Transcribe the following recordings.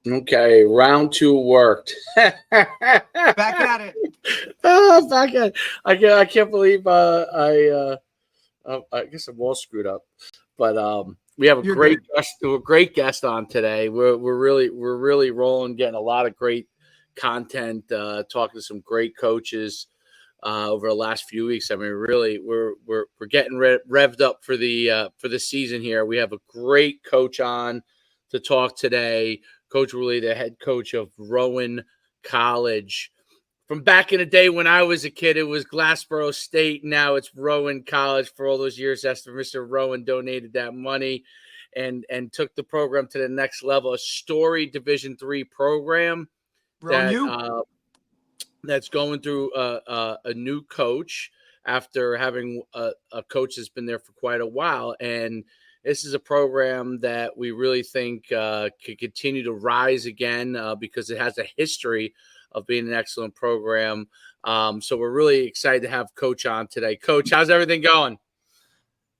Okay, round two worked. Back at it. Back at it. I can't believe I guess I'm all screwed up. But we have a great guest on today. We're really rolling, getting a lot of great content, talking to some great coaches over the last few weeks. I mean, really, we're getting revved up for the season here. We have a great coach on to talk today. Coach Ruley, the head coach of Rowan College. From back in the day when I was a kid, it was Glassboro State. Now it's Rowan College. For all those years, that's Mr. Rowan donated that money and took the program to the next level. A storied Division III program that's going through a new coach after having a coach that's been there for quite a while. And this is a program that we really think could continue to rise again because it has a history of being an excellent program. So we're really excited to have Coach on today. Coach, how's everything going?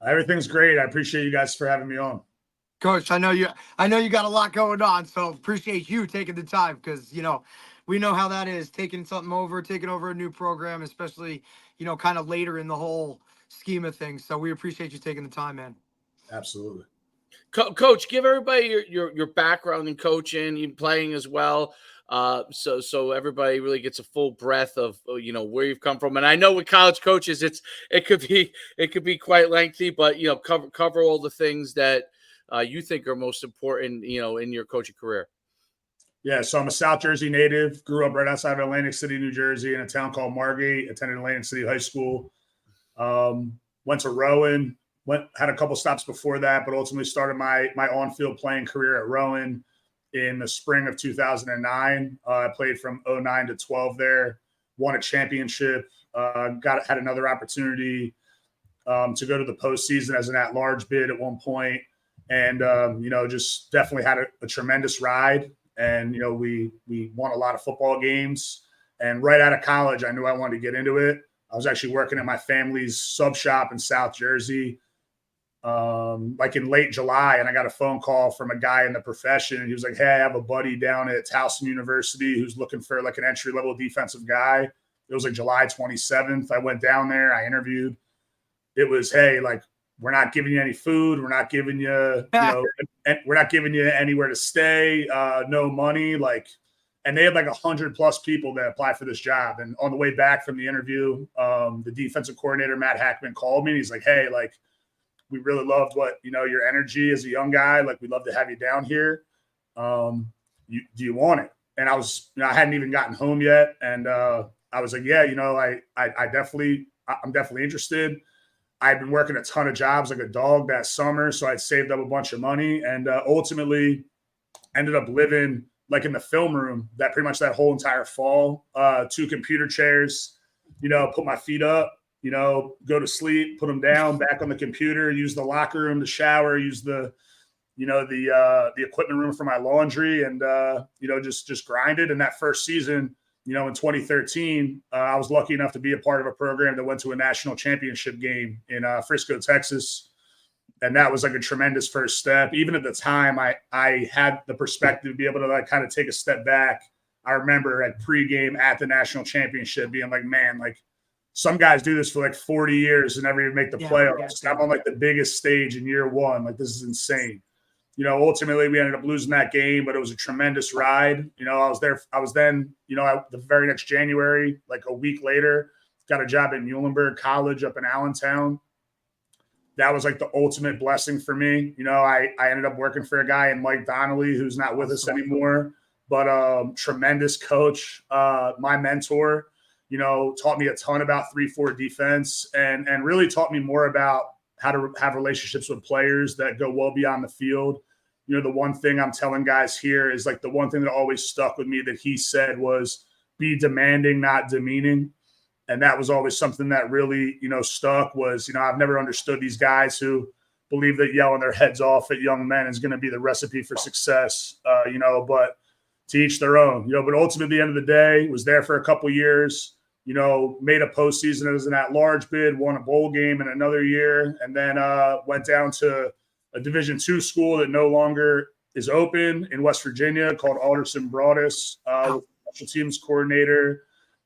Everything's great. I appreciate you guys for having me on. Coach, I know you got a lot going on, so appreciate you taking the time because, we know how that is, taking over a new program, especially, kind of later in the whole scheme of things. So we appreciate you taking the time, man. Absolutely. Coach, give everybody your background in coaching, you playing as well. So everybody really gets a full breadth of where you've come from. And I know with college coaches, it could be quite lengthy, but cover all the things that you think are most important in your coaching career. Yeah, so I'm a South Jersey native. Grew up right outside of Atlantic City, New Jersey, in a town called Margate. Attended Atlantic City High School. Went to Rowan. Had a couple stops before that, but ultimately started my on-field playing career at Rowan in the spring of 2009. I played from 2009 to 12 there. Won a championship. Had another opportunity to go to the postseason as an at-large bid at one point, and just definitely had a tremendous ride. And we won a lot of football games. And right out of college, I knew I wanted to get into it. I was actually working at my family's sub shop in South Jersey, like in late July, and I got a phone call from a guy in the profession, and he was like, "Hey, I have a buddy down at Towson University who's looking for like an entry-level defensive guy." It was like July 27th. I went down there. I interviewed. It was, "Hey, like, we're not giving you any food. We're not giving you, we're not giving you anywhere to stay. No money." And they had like 100+ people that applied for this job. And on the way back from the interview, the defensive coordinator, Matt Hackman, called me. And he's like, "Hey, like, we really loved your energy as a young guy. Like, we'd love to have you down here. Do you want it?" And I was, I hadn't even gotten home yet. And I was like, "Yeah, I'm definitely interested." I'd been working a ton of jobs like a dog that summer, so I'd saved up a bunch of money, and ultimately ended up living like in the film room pretty much that whole entire fall. 2 computer chairs, put my feet up, go to sleep, put them down, back on the computer, use the locker room to shower, use the equipment room for my laundry, and just grinded. And that first season, in 2013, I was lucky enough to be a part of a program that went to a national championship game in Frisco, Texas. And that was like a tremendous first step. Even at the time, I had the perspective to be able to like kind of take a step back. I remember at pregame at the national championship being like, "Man, like, some guys do this for like 40 years and never even make the playoffs. I'm on like the biggest stage in year one. Like, this is insane." Ultimately we ended up losing that game, but it was a tremendous ride. I was then, the very next January, like a week later, got a job at Muhlenberg College up in Allentown. That was like the ultimate blessing for me. I ended up working for a guy in Mike Donnelly, who's not with us anymore, but tremendous coach, my mentor, taught me a ton about 3-4 defense and really taught me more about how to have relationships with players that go well beyond the field. The one thing I'm telling guys here is like the one thing that always stuck with me that he said was, "Be demanding, not demeaning." And that was always something that really, stuck was, I've never understood these guys who believe that yelling their heads off at young men is going to be the recipe for success, but to each their own, but ultimately at the end of the day, was there for a couple years, made a postseason as an at-large bid, won a bowl game in another year, and then went down to a Division II school that no longer is open in West Virginia called Alderson Broadus. Special teams coordinator,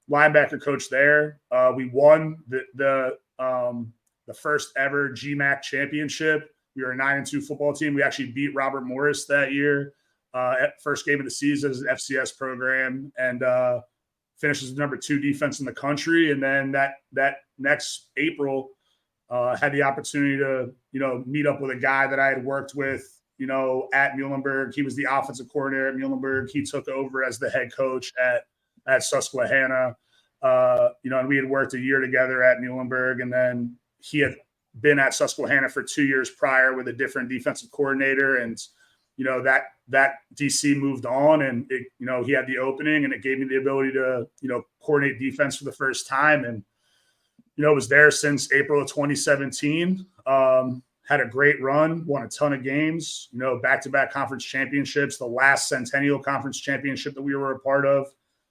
linebacker coach there. We won the first ever GMAC championship. We were a 9-2 football team. We actually beat Robert Morris that year. First game of the season as an FCS program, and finishes the number 2 defense in the country. And then that next April, had the opportunity to, meet up with a guy that I had worked with, at Muhlenberg. He was the offensive coordinator at Muhlenberg. He took over as the head coach at Susquehanna. And we had worked a year together at Muhlenberg, and then he had been at Susquehanna for 2 years prior with a different defensive coordinator. And, that DC moved on, and it, he had the opening, and it gave me the ability to, coordinate defense for the first time. And, was there since April of 2017. Had a great run, won a ton of games, back-to-back conference championships, the last Centennial Conference championship that we were a part of,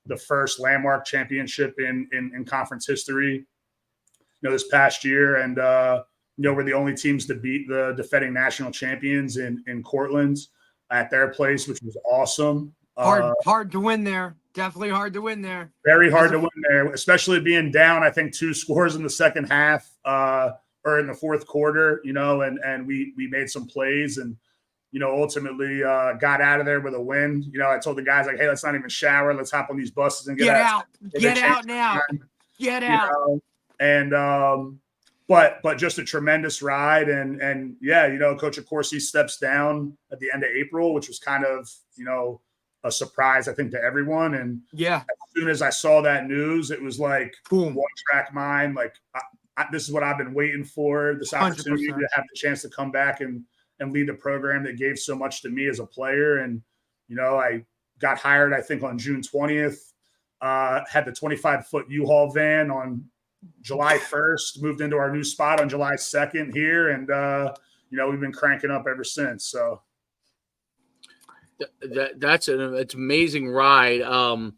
the first landmark championship in conference history, this past year. And, we're the only teams to beat the defending national champions in Cortland at their place, which was awesome. Hard to win there. Definitely hard to win there. Very hard to win there, especially being down, I think, 2 scores in the second half or in the fourth quarter, and we made some plays and, ultimately got out of there with a win. I told the guys, like, hey, let's not even shower. Let's hop on these buses and get out. Get out now. Get out. And but just a tremendous ride. And yeah, Coach Accorsi steps down at the end of April, which was kind of, a surprise, I think, to everyone. And yeah, as soon as I saw that news, it was like, boom, one track mind. Like, this is what I've been waiting for, this opportunity 100%. To have the chance to come back and lead the program that gave so much to me as a player. And, I got hired, I think, on June 20th, had the 25-foot U-Haul van on July 1st, moved into our new spot on July 2nd here. And, we've been cranking up ever since. So. It's an amazing ride. From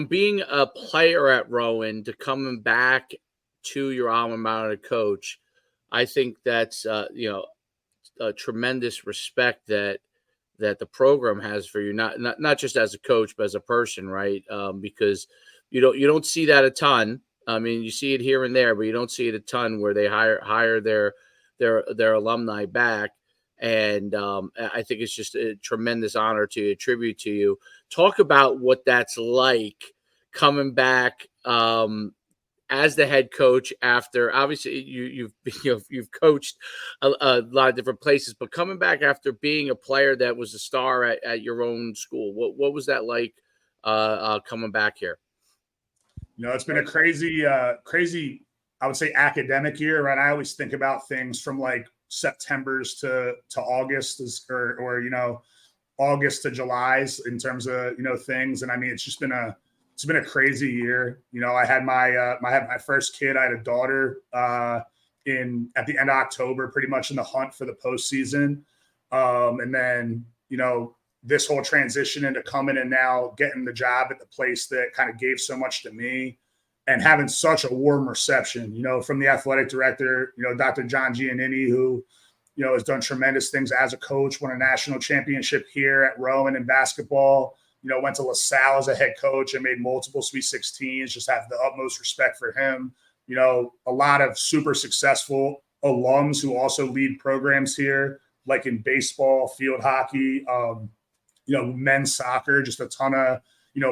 being a player at Rowan to coming back to your alma mater coach, I think that's a tremendous respect that the program has for you, not just as a coach, but as a person, right? Because you don't see that a ton. I mean, you see it here and there, but you don't see it a ton where they hire their alumni back. And I think it's just a tremendous honor to attribute to you. Talk about what that's like coming back as the head coach after, obviously you've coached a lot of different places, but coming back after being a player that was a star at your own school, what was that like coming back here? It's been a crazy, I would say, academic year, right? I always think about things from like September's to August or August to July's in terms of, things. And I mean, it's been a crazy year. I had my first kid. I had a daughter at the end of October, pretty much in the hunt for the postseason. And then, this whole transition into coming and now getting the job at the place that kind of gave so much to me and having such a warm reception, from the athletic director, Dr. John Giannini, who, has done tremendous things as a coach, won a national championship here at Rowan in basketball, went to LaSalle as a head coach and made multiple Sweet 16s, just have the utmost respect for him. A lot of super successful alums who also lead programs here, like in baseball, field hockey, men's soccer, just a ton of,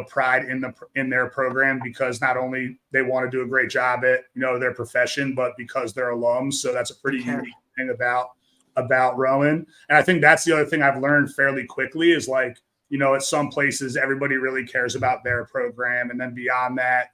pride in their program because not only they want to do a great job at, their profession, but because they're alums. So that's a pretty unique thing about Rowan. And I think that's the other thing I've learned fairly quickly is like, at some places, everybody really cares about their program. And then beyond that,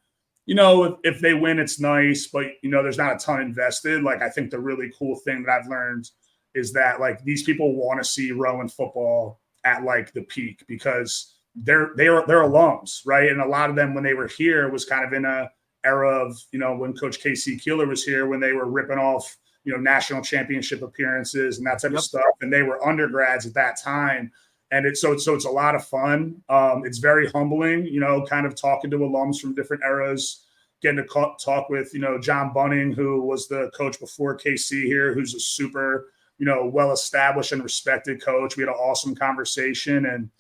if they win, it's nice, but, there's not a ton invested. Like, I think the really cool thing that I've learned is that like these people want to see Rowan football at like the peak because they're alums, right? And a lot of them, when they were here, was kind of in a era of, when Coach KC Keeler was here, when they were ripping off, national championship appearances and that type of stuff. And they were undergrads at that time. And it's a lot of fun. It's very humbling, kind of talking to alums from different eras, getting to talk with, John Bunning, who was the coach before KC here, who's a super, well-established and respected coach. We had an awesome conversation, and,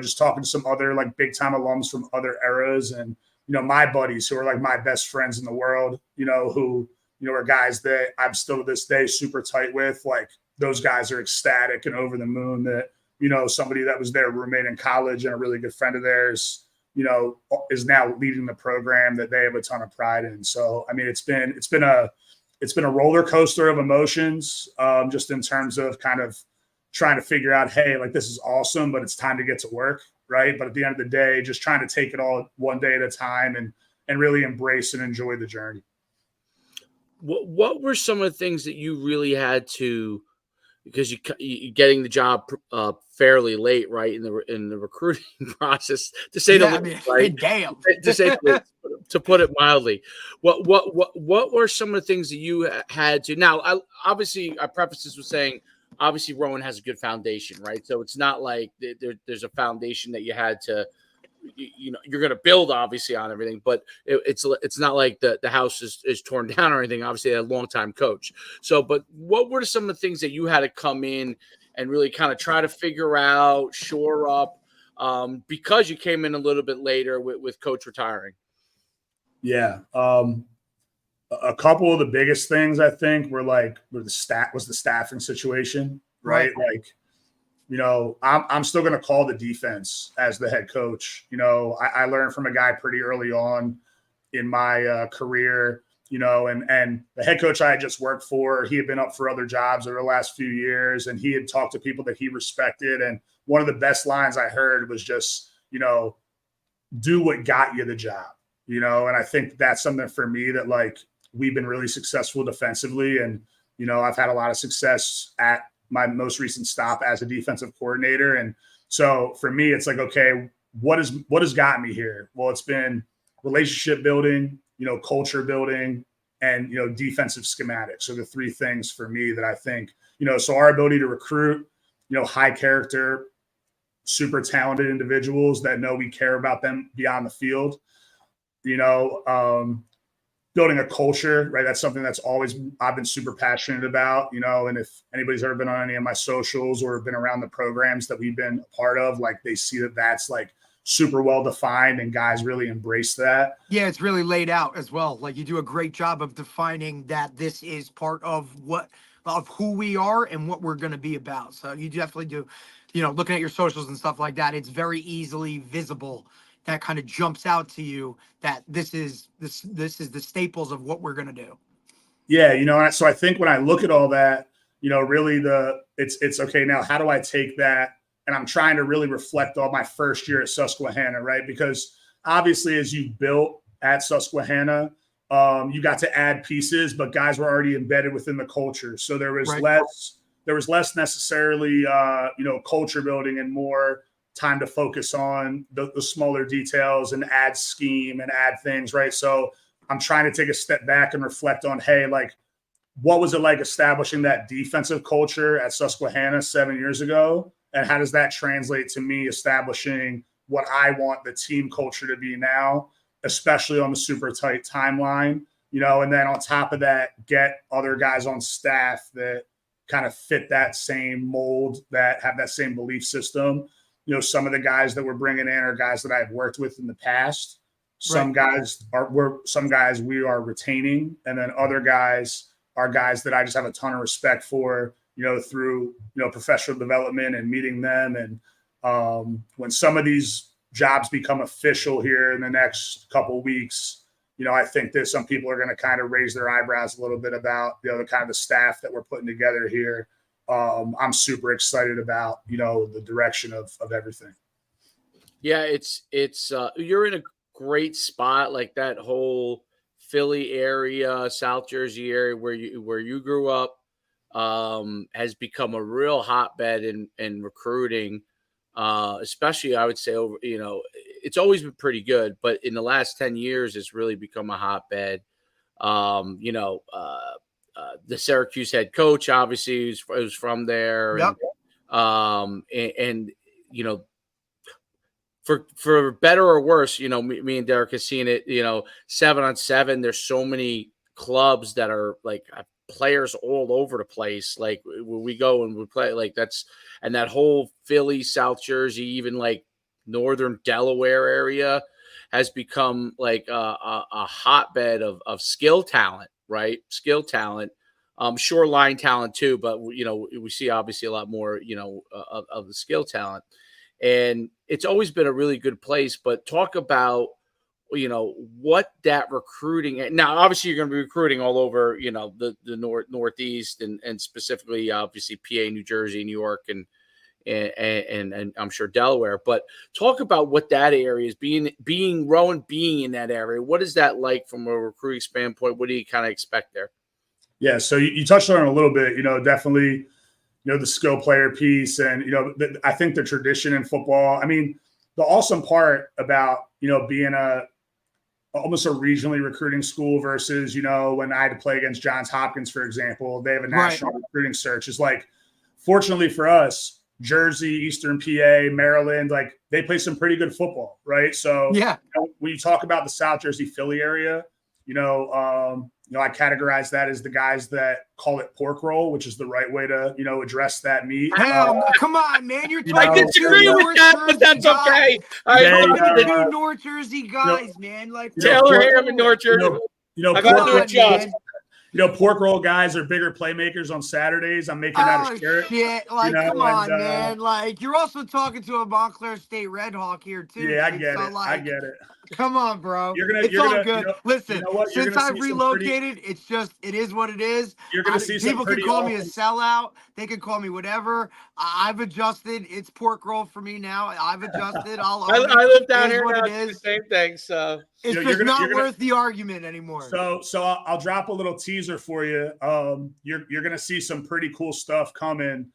just talking to some other like big time alums from other eras, and, my buddies who are like my best friends in the world, who, are guys that I'm still to this day super tight with. Like, those guys are ecstatic and over the moon that, somebody that was their roommate in college and a really good friend of theirs, is now leading the program that they have a ton of pride in. So, I mean, it's been a roller coaster of emotions, just in terms of kind of trying to figure out, hey, like, this is awesome, but it's time to get to work, right? But at the end of the day, just trying to take it all one day at a time and really embrace and enjoy the journey. What were some of the things that you really had to, because you getting the job fairly late, right, in the recruiting process, to say the least, right? Damn. To put it mildly, what were some of the things that you had to? Now, I preface this with saying, obviously, Rowan has a good foundation, right? So it's not like there's a foundation that you had to, you're going to build obviously on everything, but it's not like the house is torn down or anything. Obviously, a long-time coach. So, but what were some of the things that you had to come in and really kind of try to figure out, shore up, because you came in a little bit later with coach retiring? Yeah. A couple of the biggest things I think were the staffing situation, right? Like, I'm still going to call the defense as the head coach. I learned from a guy pretty early on in my career, and the head coach I had just worked for, he had been up for other jobs over the last few years, and he had talked to people that he respected. And one of the best lines I heard was just, do what got you the job, and I think that's something for me that, like, we've been really successful defensively. And, I've had a lot of success at my most recent stop as a defensive coordinator. And so for me, it's like, okay, what has gotten me here? Well, it's been relationship building, culture building, and, defensive schematics. So the three things for me that I think, so our ability to recruit, high character, super talented individuals that know we care about them beyond the field, building a culture, right? That's something that's I've been super passionate about, and if anybody's ever been on any of my socials or been around the programs that we've been a part of, like, they see that that's like super well defined and guys really embrace that. Yeah, it's really laid out as well. Like, you do a great job of defining that this is part of who we are and what we're going to be about. So you definitely do, looking at your socials and stuff like that, it's very easily visible. That kind of jumps out to you that this is the staples of what we're going to do. Yeah. So I think when I look at all that, really it's okay. Now, how do I take that? And I'm trying to really reflect on my first year at Susquehanna, right? Because obviously, as you built at Susquehanna, you got to add pieces, but guys were already embedded within the culture. So there was less necessarily, culture building and more time to focus on the smaller details and add scheme and add things, right? So I'm trying to take a step back and reflect on, hey, like, what was it like establishing that defensive culture at Susquehanna 7 years ago? And how does that translate to me establishing what I want the team culture to be now, especially on the super tight timeline, and then on top of that, get other guys on staff that kind of fit that same mold, that have that same belief system. Some of the guys that we're bringing in are guys that I've worked with in the past. Some guys we are retaining, and then other guys are guys that I just have a ton of respect for, through, professional development and meeting them. And when some of these jobs become official here in the next couple of weeks, I think that some people are going to kind of raise their eyebrows a little bit about, the kind of the staff that we're putting together here. I'm super excited about, the direction of everything. Yeah, it's you're in a great spot, like that whole Philly area, South Jersey area where you grew up, has become a real hotbed in recruiting, especially I would say over, it's always been pretty good, but in the last 10 years, it's really become a hotbed. The Syracuse head coach, obviously, was from there. Yep. And for better or worse, me and Derek have seen it, 7-on-7, there's so many clubs that are like, players all over the place. Like when we go and we play, like and that whole Philly, South Jersey, even like northern Delaware area has become like a hotbed of skill talent, right? Skill talent, shoreline talent too, but we see obviously a lot more, of the skill talent, and it's always been a really good place. But talk about, what that recruiting, now obviously you're going to be recruiting all over, the Northeast and specifically obviously PA, New Jersey, New York, and I'm sure Delaware, but talk about what that area is being Rowan being in that area. What is that like from a recruiting standpoint? What do you kind of expect there? Yeah. So you touched on it a little bit, definitely, the skill player piece and, I think the tradition in football, I mean, the awesome part about, being almost a regionally recruiting school versus, when I had to play against Johns Hopkins, for example, they have a national recruiting search. Is like, fortunately for us, Jersey, Eastern PA, Maryland, like they play some pretty good football, right? So when you talk about the South Jersey, Philly area, I categorize that as the guys that call it pork roll, which is the right way to, address that meat. Come on, man. You're I talking disagree with that, but that's okay. Two North Jersey guys, man. Like Taylor Ham in North Jersey. I got to adjust. Pork roll guys are bigger playmakers on Saturdays. I'm making that a shirt. Shit. Like, come on, man. Like, you're also talking to a Montclair State Red Hawk here, too. Yeah, I get it. I get it. Come on, bro. It's all good. Listen, since I've relocated, it is what it is. You're going to see people can call me a sellout. They can call me whatever. I've adjusted. It's pork roll for me now. I've adjusted. I live down here now. It's the same thing. So it's just not worth the argument anymore. So I'll drop a little teaser for you. You're going to see some pretty cool stuff coming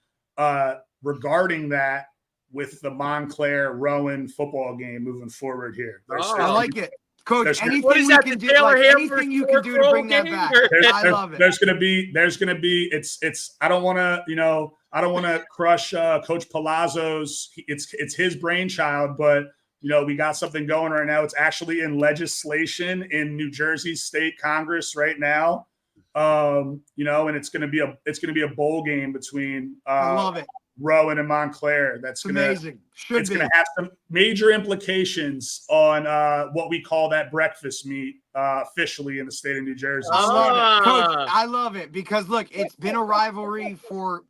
regarding that with the Montclair Rowan football game moving forward here. I like it. Coach, anything we can do, anything you can do to bring that back. I love it. There's gonna be it's I don't wanna, I don't wanna crush Coach Palazzo's, it's his brainchild, but we got something going right now. It's actually in legislation in New Jersey State Congress right now. And it's gonna be a bowl game between I love it. Rowan and Montclair. That's amazing. It's going to have some major implications on what we call that breakfast meat officially in the state of New Jersey. I love it. Coach, I love it because, look, it's been a rivalry for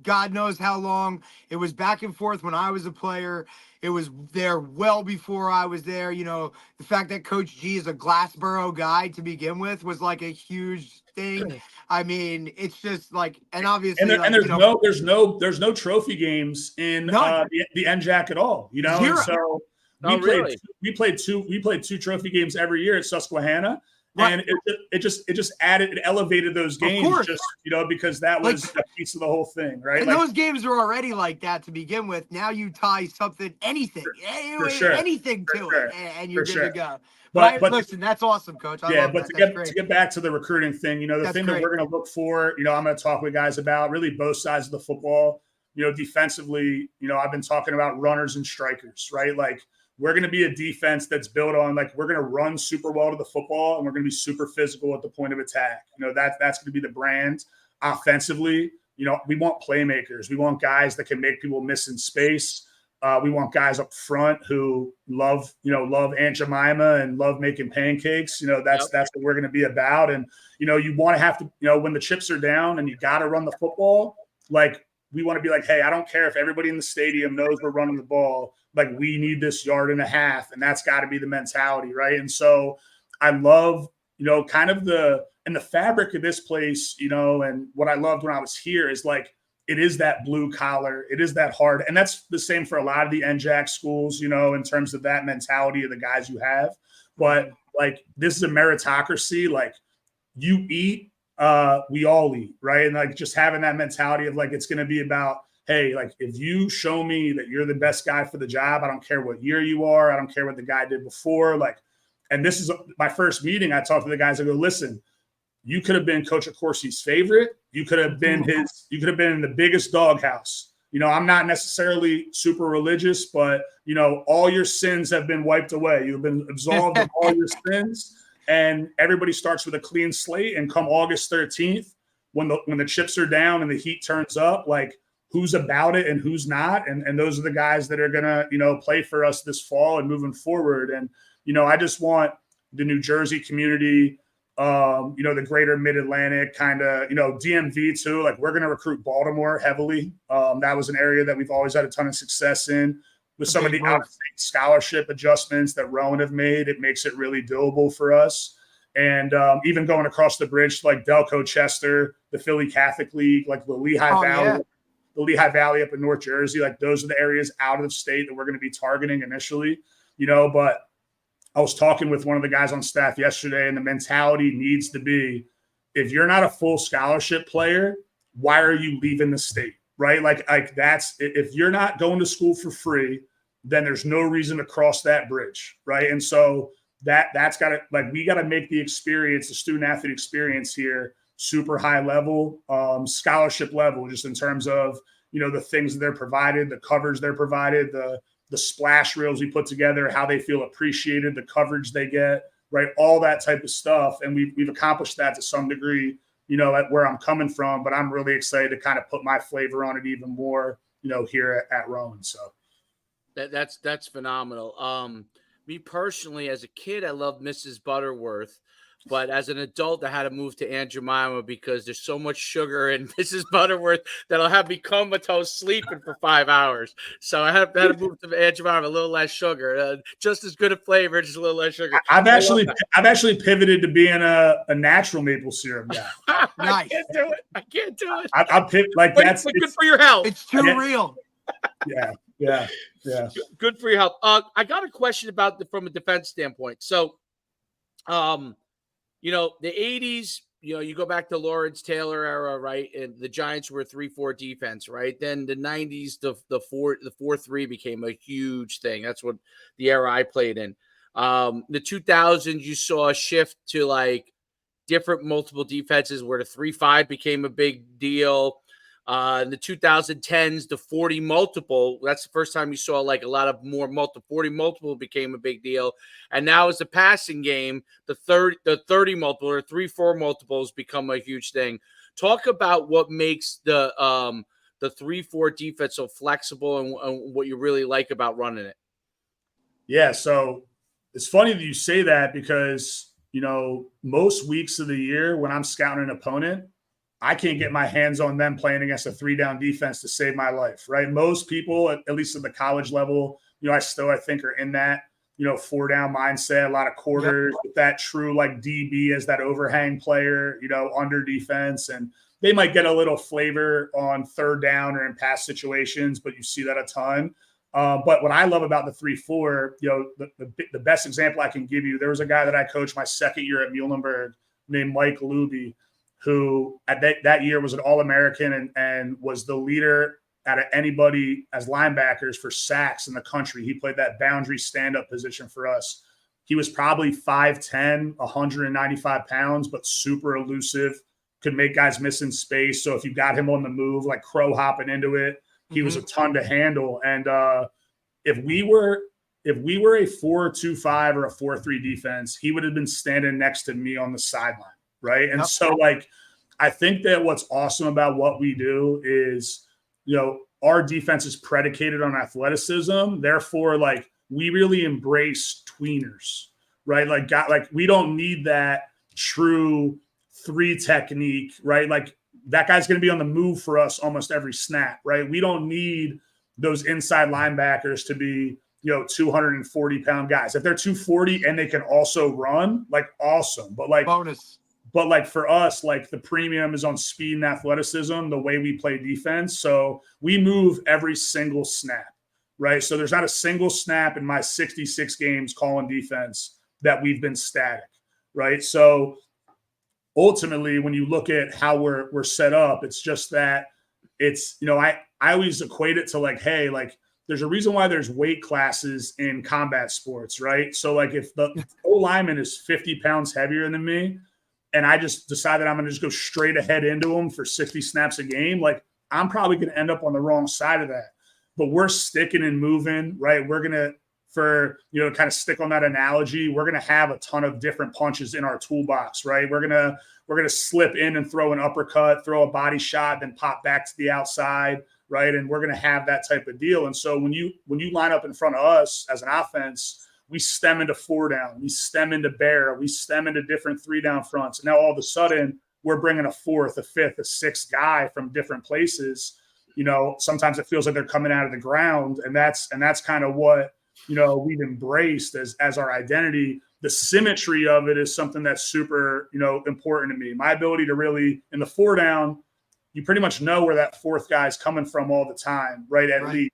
God knows how long. It was back and forth when I was a player. It was there well before I was there. The fact that Coach G is a Glassboro guy to begin with was like a huge thing. I mean, it's just like, and obviously, there's no trophy games in the NJAC at all. Zero. So we played two trophy games every year at Susquehanna. Right. And it elevated those games just, because that was a piece of the whole thing, right? And those games are already like that to begin with. Now you tie anything to it, and you're good to go. But listen, that's awesome, Coach. I love that. To get back to the recruiting thing, the thing that we're going to look for, I'm going to talk with guys about really both sides of the football. Defensively, I've been talking about runners and strikers, right? Like, we're going to be a defense that's built on, like, we're going to run super well to the football and we're going to be super physical at the point of attack. That's going to be the brand. Offensively, we want playmakers. We want guys that can make people miss in space. We want guys up front who love Aunt Jemima and love making pancakes. That's what we're going to be about. And, you want to have to, when the chips are down and you got to run the football, like, we want to be like, hey, I don't care if everybody in the stadium knows we're running the ball. Like, we need this 1.5 yards, and that's got to be the mentality, right? And so I love, kind of the fabric of this place, and what I loved when I was here is, like, it is that blue collar, it is that hard, and that's the same for a lot of the NJAC schools, in terms of that mentality of the guys you have. But, like, this is a meritocracy. Like, you eat, we all eat, right? And, like, just having that mentality of, like, it's going to be about, hey, like, if you show me that you're the best guy for the job, I don't care what year you are. I don't care what the guy did before. Like, and this is my first meeting. I talked to the guys. I go, listen, you could have been Coach Accorsi's favorite. You could have been in the biggest doghouse. I'm not necessarily super religious, but, all your sins have been wiped away. You've been absolved of all your sins. And everybody starts with a clean slate. And come August 13th, when the chips are down and the heat turns up, like who's about it and who's not. And those are the guys that are going to, play for us this fall and moving forward. And, I just want the New Jersey community, the greater Mid-Atlantic kind of, DMV too. Like we're going to recruit Baltimore heavily. That was an area that we've always had a ton of success in. With some of the out-of-state scholarship adjustments that Rowan have made, it makes it really doable for us. And even going across the bridge to like Delco, Chester, the Philly Catholic League, like the Lehigh Valley up in North Jersey, like those are the areas out of state that we're going to be targeting initially, but I was talking with one of the guys on staff yesterday, and the mentality needs to be, if you're not a full scholarship player, why are you leaving the state? Right? Like that's, if you're not going to school for free, then there's no reason to cross that bridge. Right. And so that's got to, like, we got to make the experience, the student athlete experience here, super high level, scholarship level, just in terms of, the things that they're provided, the covers they're provided, the splash reels we put together, how they feel appreciated, the coverage they get, right? All that type of stuff. And we've accomplished that to some degree, at where I'm coming from, but I'm really excited to kind of put my flavor on it even more, here at Rowan. So that's phenomenal. Me personally, as a kid, I loved Mrs. Butterworth, but as an adult, I had to move to Aunt Jemima because there's so much sugar in Mrs. Butterworth that I'll have me comatose sleeping for 5 hours. So I had to move to Aunt Jemima, a little less sugar, just as good a flavor, just a little less sugar. I've actually pivoted to being a natural maple syrup guy. Nice. I can't do it. I'm like, that's good for your health. It's too real. Yeah. Good for your health. I got a question about from a defense standpoint. So, the 80s, you go back to Lawrence Taylor era, right? And the Giants were a 3-4 defense, right? Then the 90s, the 4-3 became a huge thing. That's what the era I played in. The 2000s, you saw a shift to like different multiple defenses where the 3-5 became a big deal. In the 2010s, the 40 multiple, that's the first time you saw like a lot of more 40 multiple became a big deal. And now as a passing game, the 30 multiple or 3-4 multiples become a huge thing. Talk about what makes the 3-4 defense so flexible and what you really like about running it. Yeah. So it's funny that you say that because, most weeks of the year when I'm scouting an opponent, I can't get my hands on them playing against a 3-down defense to save my life, right? Most people, at least at the college level, I think are in that, 4-down mindset, a lot of quarters with that true like DB as that overhang player, under defense. And they might get a little flavor on 3rd down or in pass situations, but you see that a ton. But what I love about the 3-4, the best example I can give you, there was a guy that I coached my second year at Muhlenberg named Mike Luby, who at that year was an All-American and was the leader out of anybody as linebackers for sacks in the country. He played that boundary stand-up position for us. He was probably 5'10", 195 pounds, but super elusive, could make guys miss in space. So if you got him on the move, like crow hopping into it, he was a ton to handle. And if we were a 4-2-5 or a 4-3 defense, he would have been standing next to me on the sideline. Right. And so like, I think that what's awesome about what we do is, our defense is predicated on athleticism. Therefore, like we really embrace tweeners, right? Like we don't need that true 3 technique, right? Like that guy's going to be on the move for us almost every snap, right? We don't need those inside linebackers to be, 240-pound guys. If they're 240 and they can also run, like awesome. But like bonus. But like for us, like the premium is on speed and athleticism, the way we play defense. So we move every single snap, right? So there's not a single snap in my 66 games calling defense that we've been static, right? So ultimately, when you look at how we're set up, it's just that it's, I always equate it to like, hey, like there's a reason why there's weight classes in combat sports, right? So like if the O-lineman is 50 pounds heavier than me, and I just decided I'm going to just go straight ahead into him for 60 snaps a game, like I'm probably going to end up on the wrong side of that. But we're sticking and moving, right? We're going to for, kind of stick on that analogy, we're going to have a ton of different punches in our toolbox, right? We're going to slip in and throw an uppercut, throw a body shot, then pop back to the outside, right? And we're going to have that type of deal. And so when you line up in front of us as an offense, we stem into 4 down, we stem into bear, we stem into different 3 down fronts. And now all of a sudden we're bringing a 4th, a 5th, a 6th guy from different places. Sometimes it feels like they're coming out of the ground, and that's kind of what, we've embraced as our identity. The symmetry of it is something that's super, important to me. My ability to really, in the 4 down, you pretty much know where that 4th guy is coming from all the time, right? At least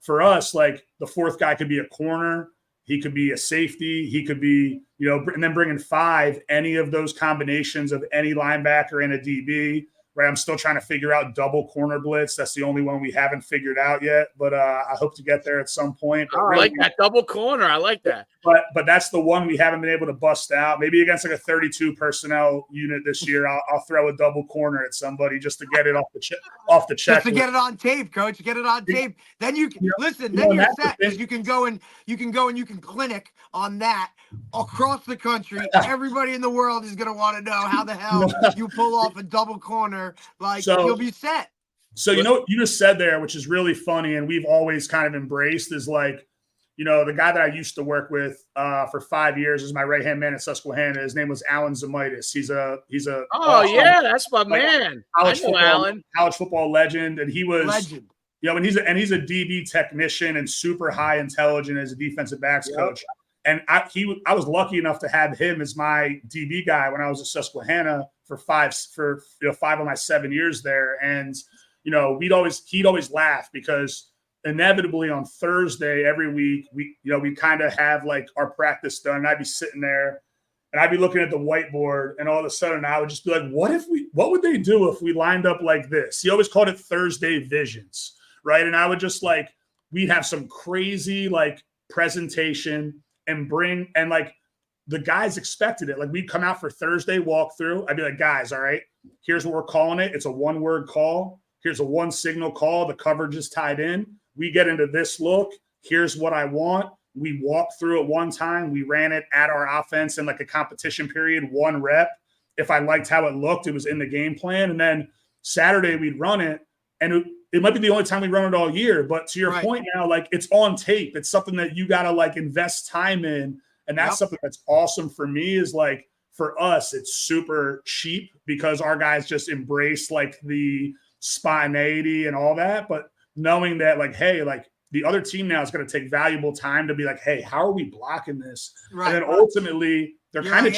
for us, like the 4th guy could be a corner, he could be a safety, he could be, and then bringing 5, any of those combinations of any linebacker and a DB, right? I'm still trying to figure out double corner blitz. That's the only one we haven't figured out yet, but I hope to get there at some point. I like that double corner. I like that. But that's the one we haven't been able to bust out. Maybe against like a 32 personnel unit this year, I'll throw a double corner at somebody just to get it off the checklist. Just to get it on tape, coach. Get it on tape. Then you can listen. Then you're set, because you can go and you can clinic on that across the country. Everybody in the world is gonna want to know how the hell you pull off a double corner. You'll be set. So you just said there, which is really funny, and we've always kind of embraced, is like, the guy that I used to work with for 5 years is my right-hand man at Susquehanna. His name was Alan Zamitis. He's a that's my man. College football legend, and he was legend. And he's a DB technician and super high intelligent as a defensive backs coach. And I was lucky enough to have him as my DB guy when I was at Susquehanna for 5 of my 7 years there. And he'd always laugh, because inevitably on Thursday every week we kind of have like our practice done, and I'd be sitting there and I'd be looking at the whiteboard, and all of a sudden I would just be like, what would they do if we lined up like this? He always called it Thursday visions, right? And I would just we'd have some crazy presentation and the guys expected it. We'd come out for Thursday walkthrough. I'd be like, guys, all right, here's what we're calling it. It's a 1-word call. Here's a 1 signal call. The coverage is tied in. We get into this look. Here's what I want. We walked through it one time. We ran it at our offense in a competition period, 1 rep. If I liked how it looked, it was in the game plan. And then Saturday we'd run it, and it might be the only time we run it all year. But to your point now, it's on tape. It's something that you got to invest time in. And that's something that's awesome for me, is for us, it's super cheap because our guys just embrace the spontaneity and all that. But knowing that hey, the other team now is going to take valuable time to be hey, how are we blocking this? And then ultimately they're kind of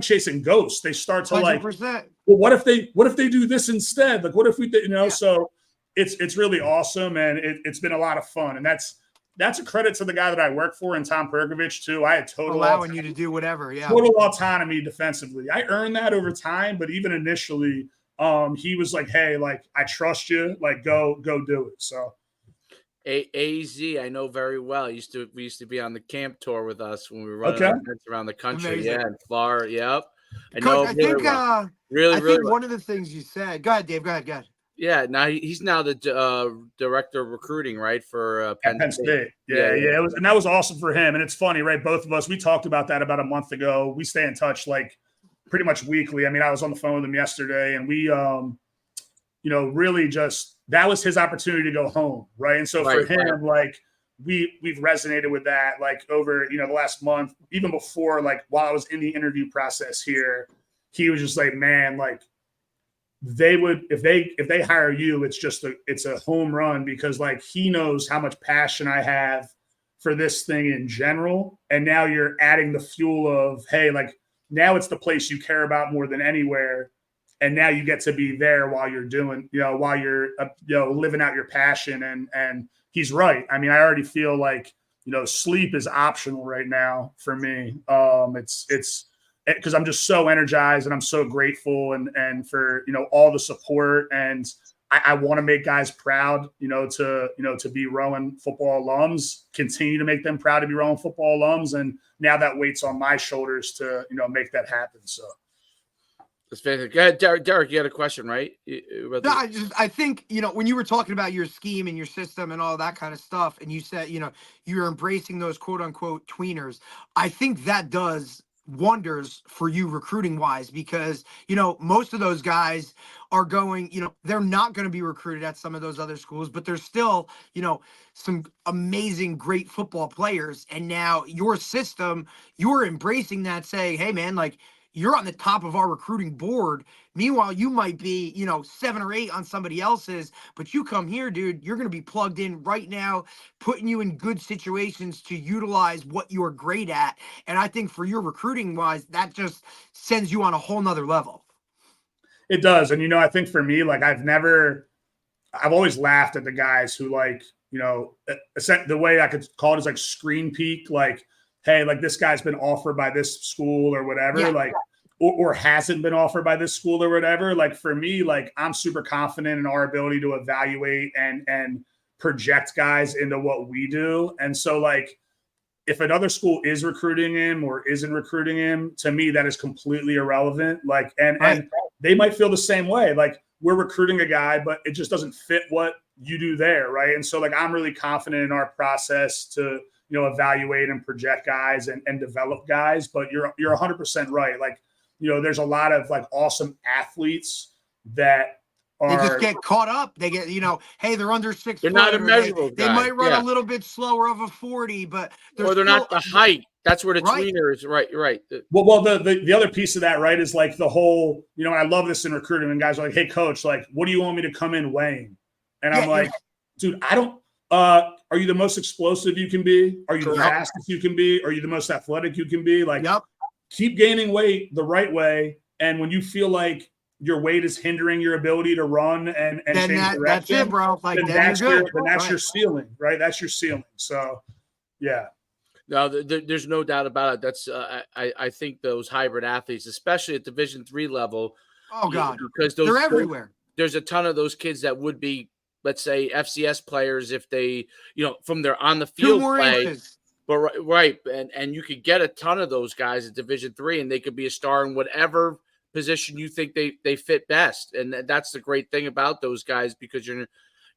chasing ghosts. They start to 100%. Well, what if they do this instead? What if we so it's really awesome, and it's been a lot of fun. And that's a credit to the guy that I work for, and Tom Perkovich too. I had allowing you to do whatever. Yeah. Total autonomy defensively. I earned that over time, but even initially, he was hey, I trust you, go do it. So AZ, I know very well. We used to be on the camp tour with us when we were running events around the country. Amazing. Yeah, in Florida. Yep. Coach, I think really one of the things you said. Go ahead, Dave. Go ahead. Yeah, now he's now the director of recruiting, right, for Penn State. Yeah. It was, and that was awesome for him. And it's funny, right? Both of us, we talked about that about a month ago. We stay in touch pretty much weekly. I mean, I was on the phone with him yesterday, and we, really just, that was his opportunity to go home, right? And so for him, we've resonated with that over the last month, even before while I was in the interview process here. He was just man, they would, if they hire you, it's a home run, because he knows how much passion I have for this thing in general. And now you're adding the fuel of, hey, now it's the place you care about more than anywhere. And now you get to be there while you're doing, while you're, living out your passion. And he's right. I mean, I already feel sleep is optional right now for me. It's because I'm just so energized, and I'm so grateful and for, all the support. And I want to make guys proud, to be Rowan football alums, continue to make them proud to be Rowan football alums. And now that weight's on my shoulders to, make that happen. So. That's fantastic. Go ahead, Derek, you had a question, right? No, I think, when you were talking about your scheme and your system and all that kind of stuff, and you said, you're embracing those quote unquote tweeners, I think that does wonders for you recruiting wise, because, most of those guys are going, they're not going to be recruited at some of those other schools, but there's still, some amazing, great football players. And now your system, you're embracing that, saying, hey man, like, you're on the top of our recruiting board. Meanwhile, you might be, 7 or 8 on somebody else's, but you come here, dude, you're going to be plugged in right now, putting you in good situations to utilize what you're great at. And I think for your recruiting wise, that just sends you on a whole nother level. It does. And, I think for me, like I've always laughed at the guys who the way I could call it is like screen peek, like, hey, like this guy's been offered by this school or whatever, or hasn't been offered by this school or whatever. Like for me, like I'm super confident in our ability to evaluate and project guys into what we do. And so like, if another school is recruiting him or isn't recruiting him, to me, that is completely irrelevant. Like, and they might feel the same way. Like we're recruiting a guy, but it just doesn't fit what you do there. Right. And so like, I'm really confident in our process to, evaluate and project guys and develop guys, but you're 100% right. Like, there's a lot of like awesome athletes that they just get caught up. They get, hey, they're under 6 They're foot. not a measurable They might run a little bit slower of a 40, but they're not the height. That's where the tweener is. Right. You're right. Well, the other piece of that, right, is like the whole, and I love this in recruiting when guys are like, hey coach, like, what do you want me to come in weighing? And I'm like, dude, I don't, are you the most explosive you can be? Are you the fastest you can be? Are you the most athletic you can be? Like, keep gaining weight the right way. And when you feel like your weight is hindering your ability to run and change direction, that's it, bro. Like, that's your ceiling, right? That's your ceiling. So, yeah. No, there's no doubt about it. That's I think those hybrid athletes, especially at Division III level. Oh God, because they're everywhere. There's a ton of those kids that would be, let's say, FCS players if they, from their on the field play. Inches. But right, and you could get a ton of those guys at Division III, and they could be a star in whatever position you think they fit best. And that's the great thing about those guys, because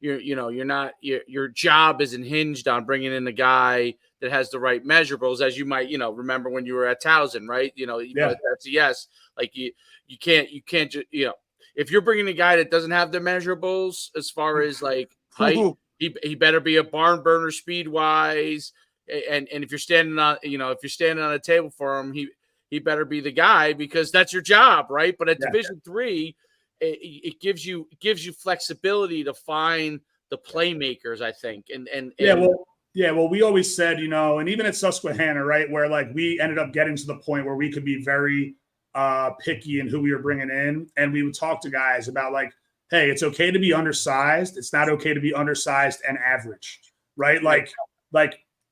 your job isn't hinged on bringing in a guy that has the right measurables, as you might, remember when you were at Towson, right? At FCS, like you can't just, if you're bringing a guy that doesn't have the measurables as far as like height, he better be a barn burner speed wise. And if you're standing on, a table for him, he better be the guy, because that's your job, right? But at Division III, it gives you flexibility to find the playmakers, I think. Well, we always said, and even at Susquehanna, right, where like we ended up getting to the point where we could be very picky in who we were bringing in, and we would talk to guys about like, hey, it's okay to be undersized. It's not okay to be undersized and average, right? Like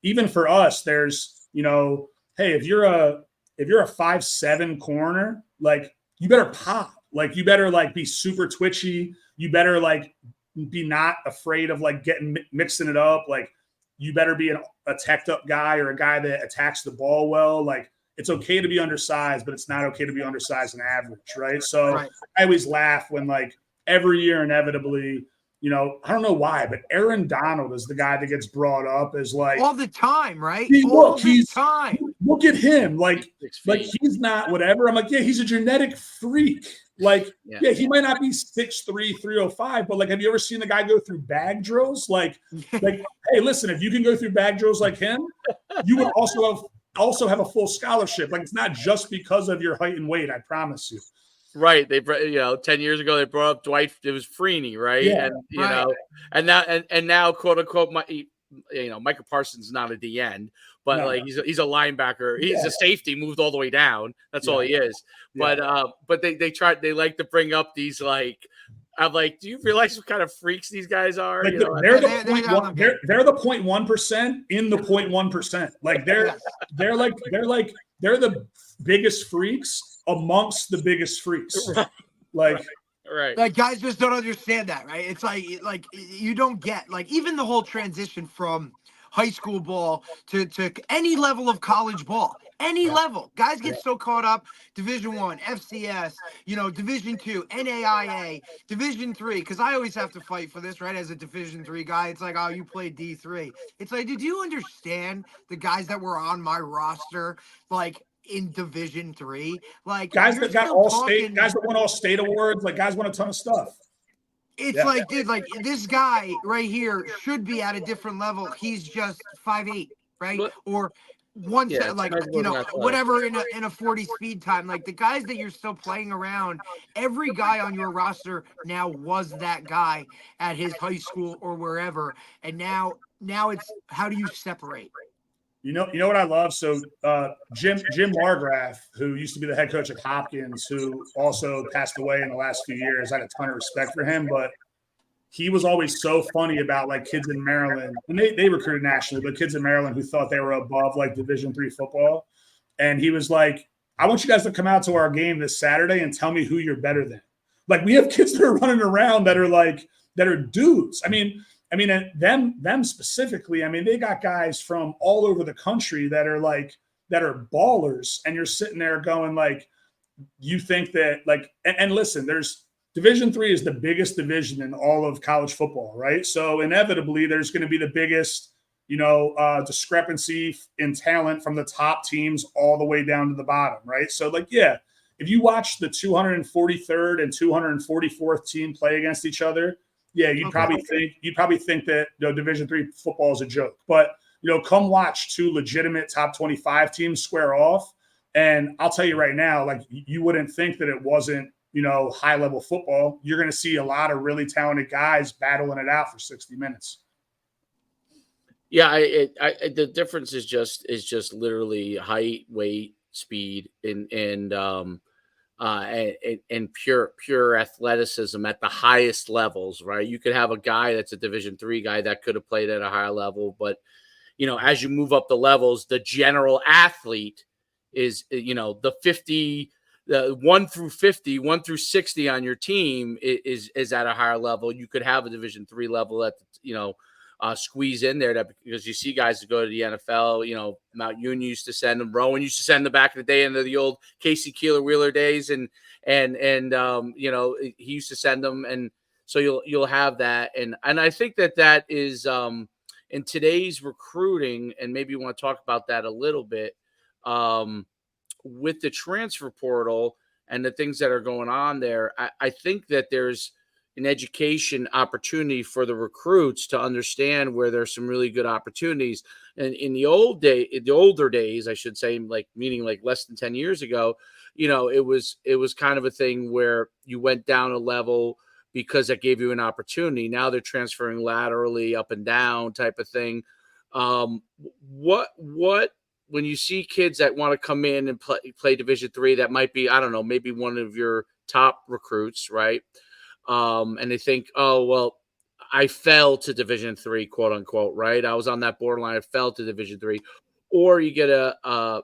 even for us, there's, hey, if you're a 5'7" corner, like you better pop, like you better like be super twitchy. You better like be not afraid of like mixing it up. Like you better be a teched up guy or a guy that attacks the ball well. Like it's okay to be undersized, but it's not okay to be undersized and average, right? So I always laugh when like every year inevitably, I don't know why, but Aaron Donald is the guy that gets brought up as like all the time, right? Look at him, like he's not whatever. I'm like, yeah, he's a genetic freak. Like, he might not be 6'3", 305, but like, have you ever seen the guy go through bag drills? Like, hey, listen, if you can go through bag drills like him, you would also have a full scholarship. Like, it's not just because of your height and weight. I promise you. Right. They, 10 years ago, they brought up Dwight. It was Freeney, right? Yeah, and now, quote unquote, Micah Parsons is not a D end, but he's a linebacker. He's a safety, moved all the way down. That's all he is. Yeah. But they like to bring up these like, I'm like, do you realize what kind of freaks these guys are? Like they're the 0.1% in the 0.1%. Like they're the biggest freaks amongst the biggest freaks. Like, right. Like guys just don't understand that, right? It's like you don't get like even the whole transition from high school ball to any level of college ball. Any level. Guys get so caught up. Division I, FCS, Division II, NAIA, Division III, because I always have to fight for this, right? As a Division III guy, it's like, oh, you played D3. It's like, did you understand the guys that were on my roster, like, in Division III? Like, guys you're that got still all talking, state, guys that won all state awards, like guys won a ton of stuff. It's like, dude, like this guy right here should be at a different level. He's just 5'8", right? But- Or whatever in a 40 speed time. Like the guys that you're still playing around, every guy on your roster now was that guy at his high school or wherever. And now it's, how do you separate? You know what I love? So Jim Margraf, who used to be the head coach at Hopkins, who also passed away in the last few years, I had a ton of respect for him, but he was always so funny about like kids in Maryland, and they recruited nationally, but kids in Maryland who thought they were above like Division III football. And he was like, I want you guys to come out to our game this Saturday and tell me who you're better than. Like we have kids that are running around that are dudes. I mean, them specifically, I mean, they got guys from all over the country that are ballers, and you're sitting there going like, you think that like, and listen, there's Division III is the biggest division in all of college football, right? So inevitably there's going to be the biggest, discrepancy in talent from the top teams all the way down to the bottom, right? So like, yeah, if you watch the 243rd and 244th team play against each other, yeah, you'd probably think that Division III football is a joke. But come watch two legitimate top 25 teams square off, and I'll tell you right now, like you wouldn't think that it wasn't high level football. You're going to see a lot of really talented guys battling it out for 60 minutes. Yeah, the difference is just literally height, weight, speed, and pure athleticism at the highest levels, right? You could have a guy that's a Division III guy that could have played at a higher level, but as you move up the levels, the general athlete is the 50. The 1 through 50, 1 through 60 on your team is at a higher level. You could have a Division III level that squeeze in there, because you see guys that go to the NFL. Mount Union used to send them. Rowan used to send them back in the day, into the old Casey Keeler Wheeler days, and he used to send them, and so you'll have that, and I think that is in today's recruiting, and maybe you want to talk about that a little bit. With the transfer portal and the things that are going on there, I think that there's an education opportunity for the recruits to understand where there's some really good opportunities. And in the older days, I should say, meaning less than 10 years ago, it was kind of a thing where you went down a level because that gave you an opportunity. Now they're transferring laterally up and down type of thing. What when you see kids that want to come in and play Division III, that might be, I don't know, maybe one of your top recruits, right? And they think, oh, well, I fell to Division III, quote unquote, right? I was on that borderline. I fell to Division III. Or you get a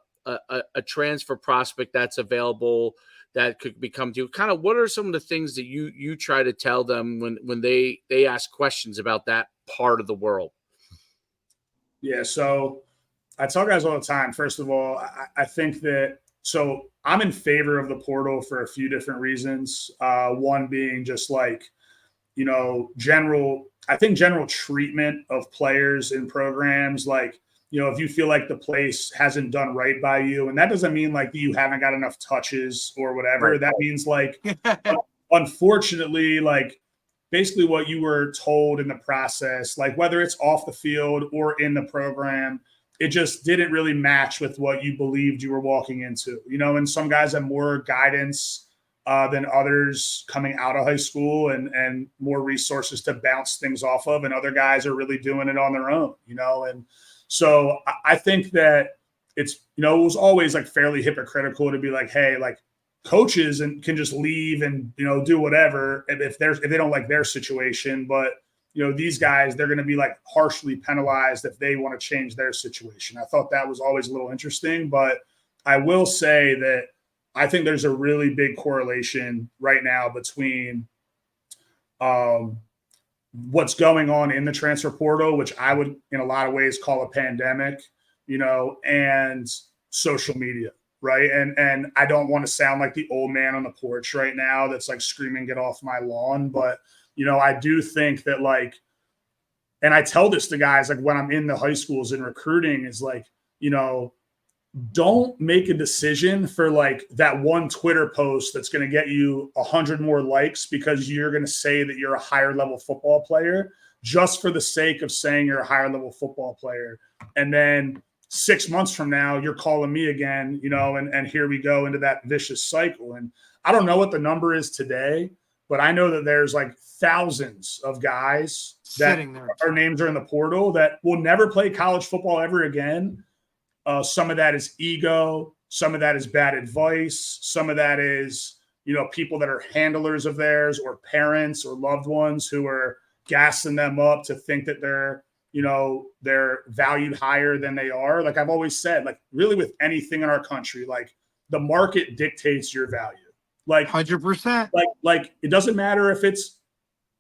transfer prospect that's available that could become to you. Kind of, what are some of the things that you try to tell them when they ask questions about that part of the world? Yeah, so I tell guys all the time, first of all, I think that, so I'm in favor of the portal for a few different reasons. One being just general treatment of players in programs. Like, if you feel like the place hasn't done right by you, and that doesn't mean like you haven't got enough touches or whatever. Right. That means unfortunately, basically what you were told in the process, like whether it's off the field or in the program, it just didn't really match with what you believed you were walking into, and some guys have more guidance than others coming out of high school and more resources to bounce things off of. And other guys are really doing it on their own, and so I think that it's, it was always fairly hypocritical to be like, hey, coaches can just leave and, do whatever if they don't like their situation. But these guys, they're going to be harshly penalized if they want to change their situation. I thought that was always a little interesting, but I will say that I think there's a really big correlation right now between what's going on in the transfer portal, which I would in a lot of ways call a pandemic, and social media. Right. And I don't want to sound like the old man on the porch right now that's like screaming, get off my lawn. But, I do think that and I tell this to guys like when I'm in the high schools and recruiting is like, don't make a decision for like that one Twitter post that's going to get you 100 more likes because you're going to say that you're a higher level football player just for the sake of saying you're a higher level football player. And then 6 months from now, you're calling me again, and here we go into that vicious cycle. And I don't know what the number is today, but I know that there's like thousands of guys that our names are in the portal that will never play college football ever again. Some of that is ego. Some of that is bad advice. Some of that is, people that are handlers of theirs or parents or loved ones who are gassing them up to think that they're valued higher than they are. Like I've always said, like really with anything in our country, like the market dictates your value. Like 100%. Like it doesn't matter if it's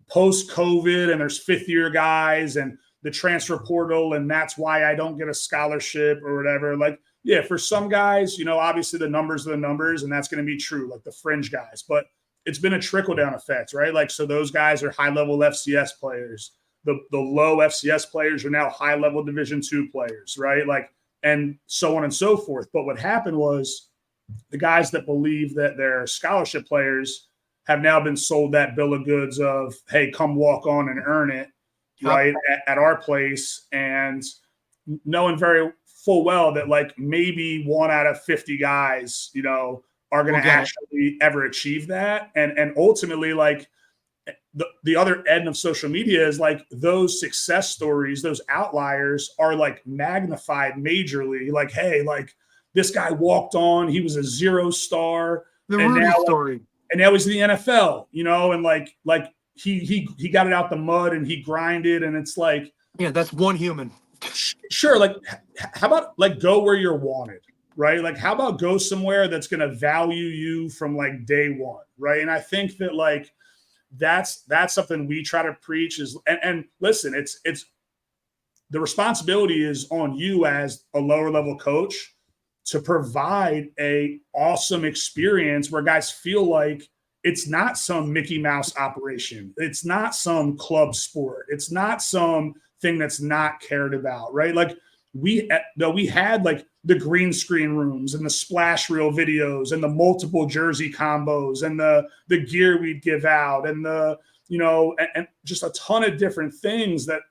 post-COVID and there's fifth year guys and the transfer portal, and that's why I don't get a scholarship or whatever. Like, yeah, for some guys, obviously the numbers are the numbers, and that's going to be true, like the fringe guys. But it's been a trickle-down effect, right? Like, so those guys are high-level FCS players. The low FCS players are now high-level Division II players, right? Like, and so on and so forth. But what happened was the guys that believe that they're scholarship players have now been sold that bill of goods of, hey, come walk on and earn it, right, at our place, and knowing very full well that like maybe 1 out of 50 guys, are going to actually ever achieve that. And ultimately, like, the other end of social media is like those success stories, those outliers are like magnified majorly. Like, hey, like this guy walked on, he was a 0-star, story, and now he's in the NFL, and like he got it out the mud and he grinded, and it's like, yeah, that's one human. Sure, like how about like go where you're wanted, right? Like how about go somewhere that's going to value you from like day one, right? And I think that like that's something we try to preach is, and listen, it's the responsibility is on you as a lower level coach to provide a awesome experience where guys feel like it's not some Mickey Mouse operation. It's not some club sport. It's not some thing that's not cared about, right? Like we had like the green screen rooms and the splash reel videos and the multiple jersey combos and the gear we'd give out and and just a ton of different things that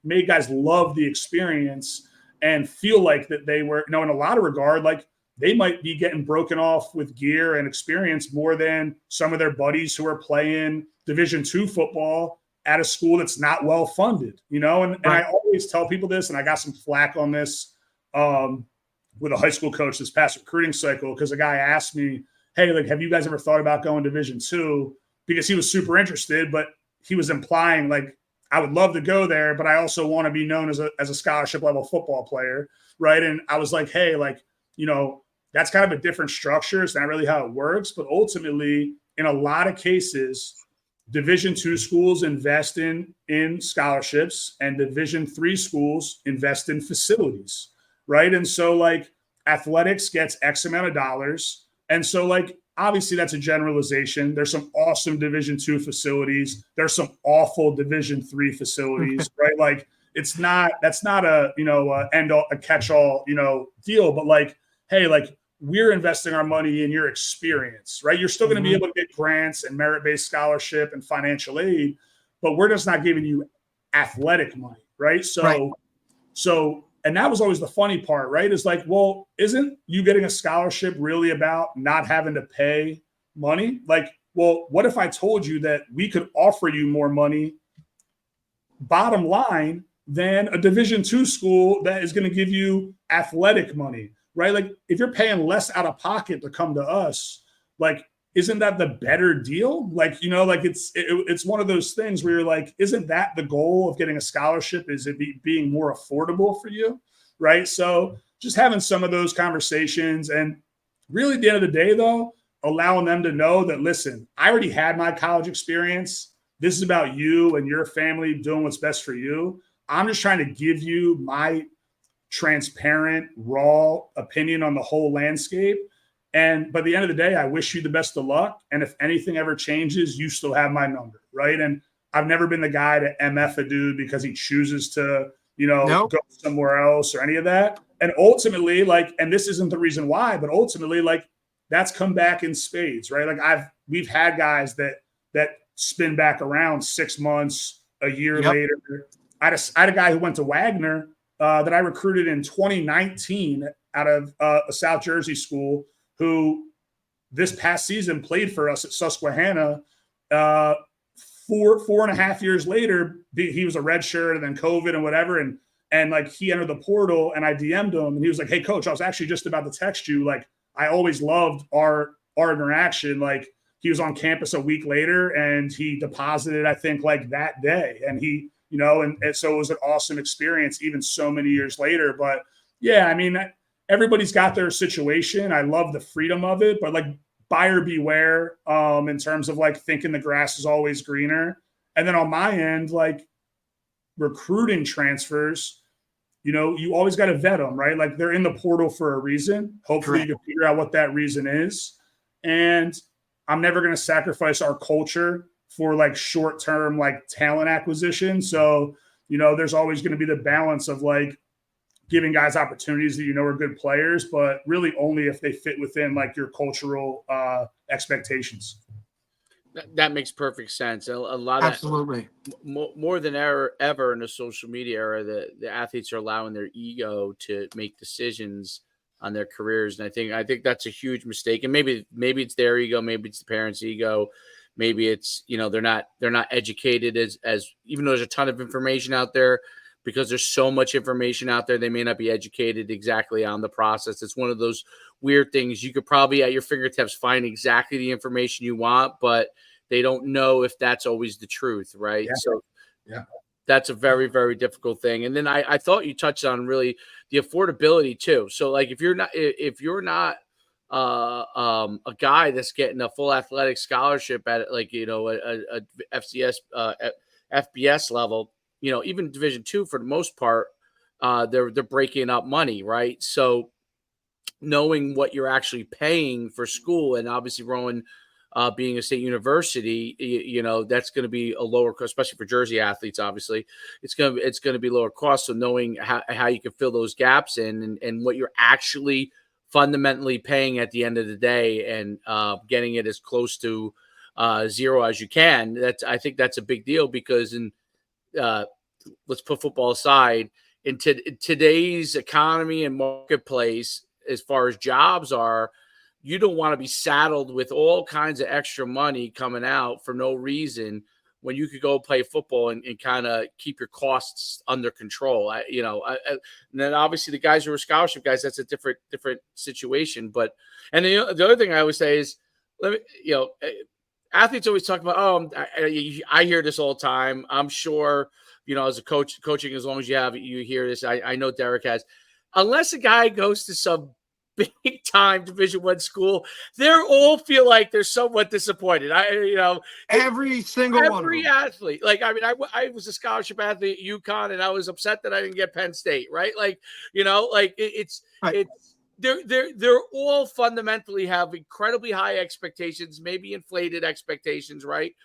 made guys love the experience and feel like that they were, in a lot of regard, like they might be getting broken off with gear and experience more than some of their buddies who are playing Division II football at a school that's not well funded, and I always tell people this, and I got some flack on this with a high school coach this past recruiting cycle, because a guy asked me, hey, like, have you guys ever thought about going Division II? Because he was super interested, but he was implying like, I would love to go there, but I also want to be known as a scholarship level football player, right? And I was like, hey, like, that's kind of a different structure. It's not really how it works, but ultimately, in a lot of cases, Division II schools invest in scholarships and Division III schools invest in facilities, right? And so like athletics gets X amount of dollars. And so like, obviously that's a generalization. There's some awesome Division II facilities. There's some awful Division III facilities, right? Like that's not a, a catch-all, deal, but like, hey, like we're investing our money in your experience, right? You're still going to be able to get grants and merit-based scholarship and financial aid, but we're just not giving you athletic money, right? So, and that was always the funny part, right? Is like, well, isn't you getting a scholarship really about not having to pay money? Like, well, what if I told you that we could offer you more money, bottom line, than a Division II school that is going to give you athletic money? Right? Like if you're paying less out of pocket to come to us, like, isn't that the better deal? Like, like it's one of those things where you're like, isn't that the goal of getting a scholarship? Is it being more affordable for you? Right. So just having some of those conversations, and really at the end of the day, though, allowing them to know that, listen, I already had my college experience. this is about you and your family doing what's best for you. I'm just trying to give you my transparent, raw opinion on the whole landscape. And by the end of the day, I wish you the best of luck. And if anything ever changes, you still have my number, right? And I've never been the guy to MF a dude because he chooses to, go somewhere else or any of that. And ultimately, and this isn't the reason why, but ultimately, that's come back in spades, right? We've had guys that spin back around 6 months, a year later. I had a guy who went to Wagner that I recruited in 2019 out of a South Jersey school, who this past season played for us at Susquehanna. 4.5 years later, he was a red shirt and then COVID and whatever. And he entered the portal and I DM'd him and he was like, "Hey coach, I was actually just about to text you. I always loved our interaction." He was on campus a week later and he deposited, I think that day. And he, and so it was an awesome experience even so many years later. But yeah, I mean, everybody's got their situation. I love the freedom of it, but buyer beware in terms of thinking the grass is always greener. And then on my end, recruiting transfers, you always got to vet them, right? They're in the portal for a reason. Hopefully you can figure out what that reason is. And I'm never going to sacrifice our culture for short-term talent acquisition. So, there's always going to be the balance of giving guys opportunities that are good players, but really only if they fit within your cultural expectations. That makes perfect sense. A lot Absolutely. of more than ever in the social media era, the athletes are allowing their ego to make decisions on their careers, and I think that's a huge mistake. And maybe it's their ego, maybe it's the parents' ego, maybe it's they're not educated as even though there's a ton of information out there. Because there's so much information out there, they may not be educated exactly on the process. It's one of those weird things. You could probably at your fingertips find exactly the information you want, but they don't know if that's always the truth, right? Yeah. So that's a very, very difficult thing. And then I thought you touched on really the affordability too. So if you're not a guy that's getting a full athletic scholarship at a FCS FBS level, even Division II for the most part, they're breaking up money, right? So knowing what you're actually paying for school, and obviously Rowan being a state university, that's going to be a lower cost, especially for Jersey athletes. Obviously, it's going to be lower cost. So knowing how you can fill those gaps in and what you're actually fundamentally paying at the end of the day, and getting it as close to zero as you can. I think that's a big deal because let's put football aside. In today's economy and marketplace, as far as jobs are, you don't want to be saddled with all kinds of extra money coming out for no reason when you could go play football and kind of keep your costs under control. And then obviously the guys who are scholarship guys, that's a different situation. But the other thing I always say is, athletes always talk about, I hear this all the time. I'm sure, as a coach, coaching, as long as you hear this, I know Derek has. Unless a guy goes to some big time Division I school, they all feel like they're somewhat disappointed. Every single one. Every athlete. I was a scholarship athlete at UConn, and I was upset that I didn't get Penn State. Right? It's they're all fundamentally have incredibly high expectations, maybe inflated expectations, right?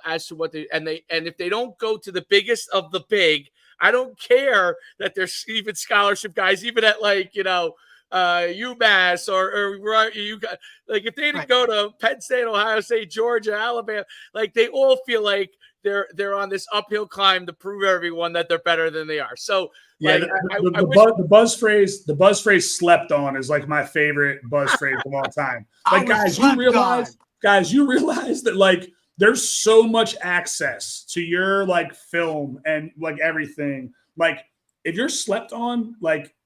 As to what and if they don't go to the biggest of the big, I don't care that there's even scholarship guys, even at UMass or you got if they didn't go to Penn State, Ohio State, Georgia, Alabama, they all feel like they're on this uphill climb to prove everyone that they're better than they are. So the buzz phrase "slept on" is my favorite buzz phrase of all time. Guys, you realize that there's so much access to your film and everything. If you're slept on,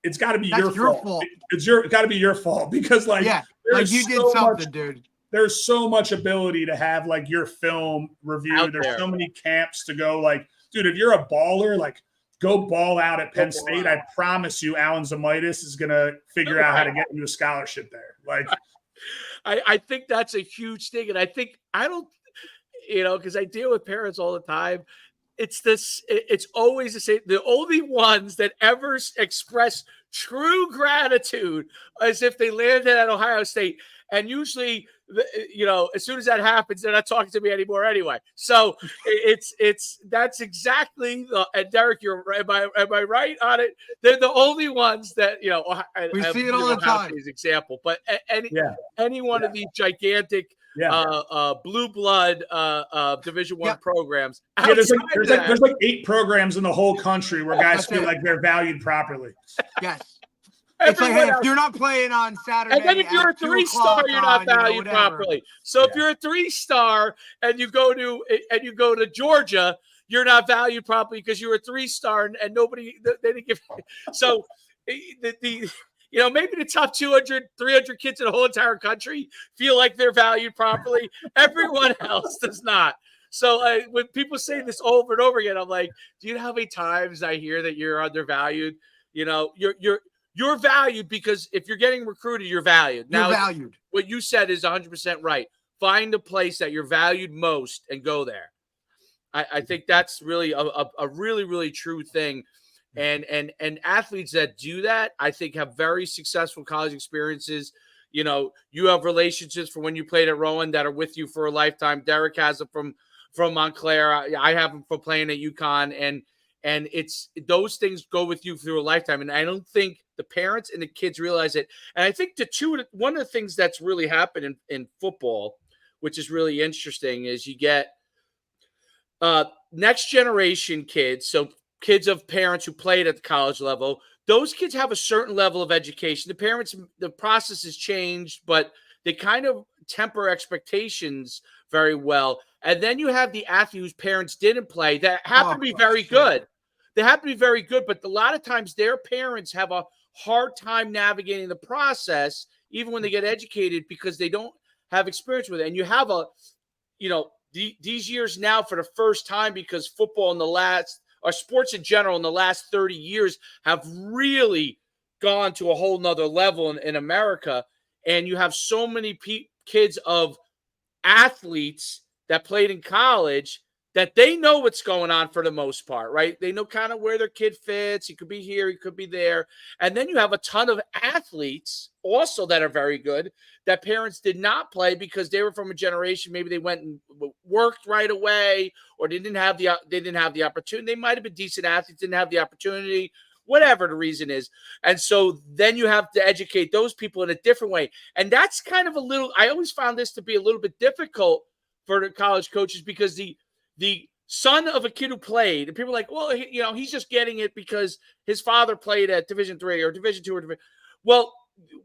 it's got to be your fault. It's got to be your fault because you did something, dude. There's so much ability to have your film reviewed. There's so many camps to go. Dude, if you're a baller, go ball out at Penn State. I promise you, Alan Zamitis is gonna figure out how to get you a scholarship there. I think that's a huge thing, and because I deal with parents all the time. It's always the same. The only ones that ever express true gratitude as if they landed at Ohio State. And usually, as soon as that happens, they're not talking to me anymore anyway. So that's exactly. And Derek, am I right on it? They're the only ones that we see it all the time. Example, but any one of these gigantic. Blue blood Division I programs. There's like 8 programs in the whole country where guys feel like they're valued properly. Yes. It's like, hey, if you're not playing on Saturday, and then if you're a 3-star, you're not valued properly. So if you're a 3-star and you go to Georgia, you're not valued properly because you're a 3-star and nobody they didn't give. So maybe the top 200, 300 kids in the whole entire country feel like they're valued properly. Everyone else does not. So when people say this over and over again, I'm like, do you know how many times I hear that you're undervalued? You're valued because if you're getting recruited, you're valued. Now, you're valued. What you said is 100% right. Find a place that you're valued most and go there. I think that's really a really, really true thing. And athletes that do that, I think, have very successful college experiences. You have relationships from when you played at Rowan that are with you for a lifetime. Derek has them from Montclair. I have them from playing at UConn. And it's those things go with you through a lifetime. And I don't think the parents and the kids realize it. And I think one of the things that's really happened in football, which is really interesting, is you get next generation kids. So kids of parents who played at the college level, those kids have a certain level of education. The process has changed, but they kind of temper expectations very well. And then you have the athlete whose parents didn't play that happen to be very good. They happen to be very good, but a lot of times their parents have a hard time navigating the process, even when they get educated, because they don't have experience with it. And you have these years now for the first time, because football or sports in general in the last 30 years have really gone to a whole nother level in America. And you have so many kids of athletes that played in college that they know what's going on for the most part, right? They know kind of where their kid fits. He could be here, he could be there. And then you have a ton of athletes also that are very good that parents did not play because they were from a generation. Maybe they went and worked right away, or they didn't have the opportunity. They might have been decent athletes, didn't have the opportunity, whatever the reason is. And so then you have to educate those people in a different way. And that's kind of I always found this to be a little bit difficult for the college coaches, because the son of a kid who played, and people are like, well, he's just getting it because his father played at Division III or Division II or Division. Well,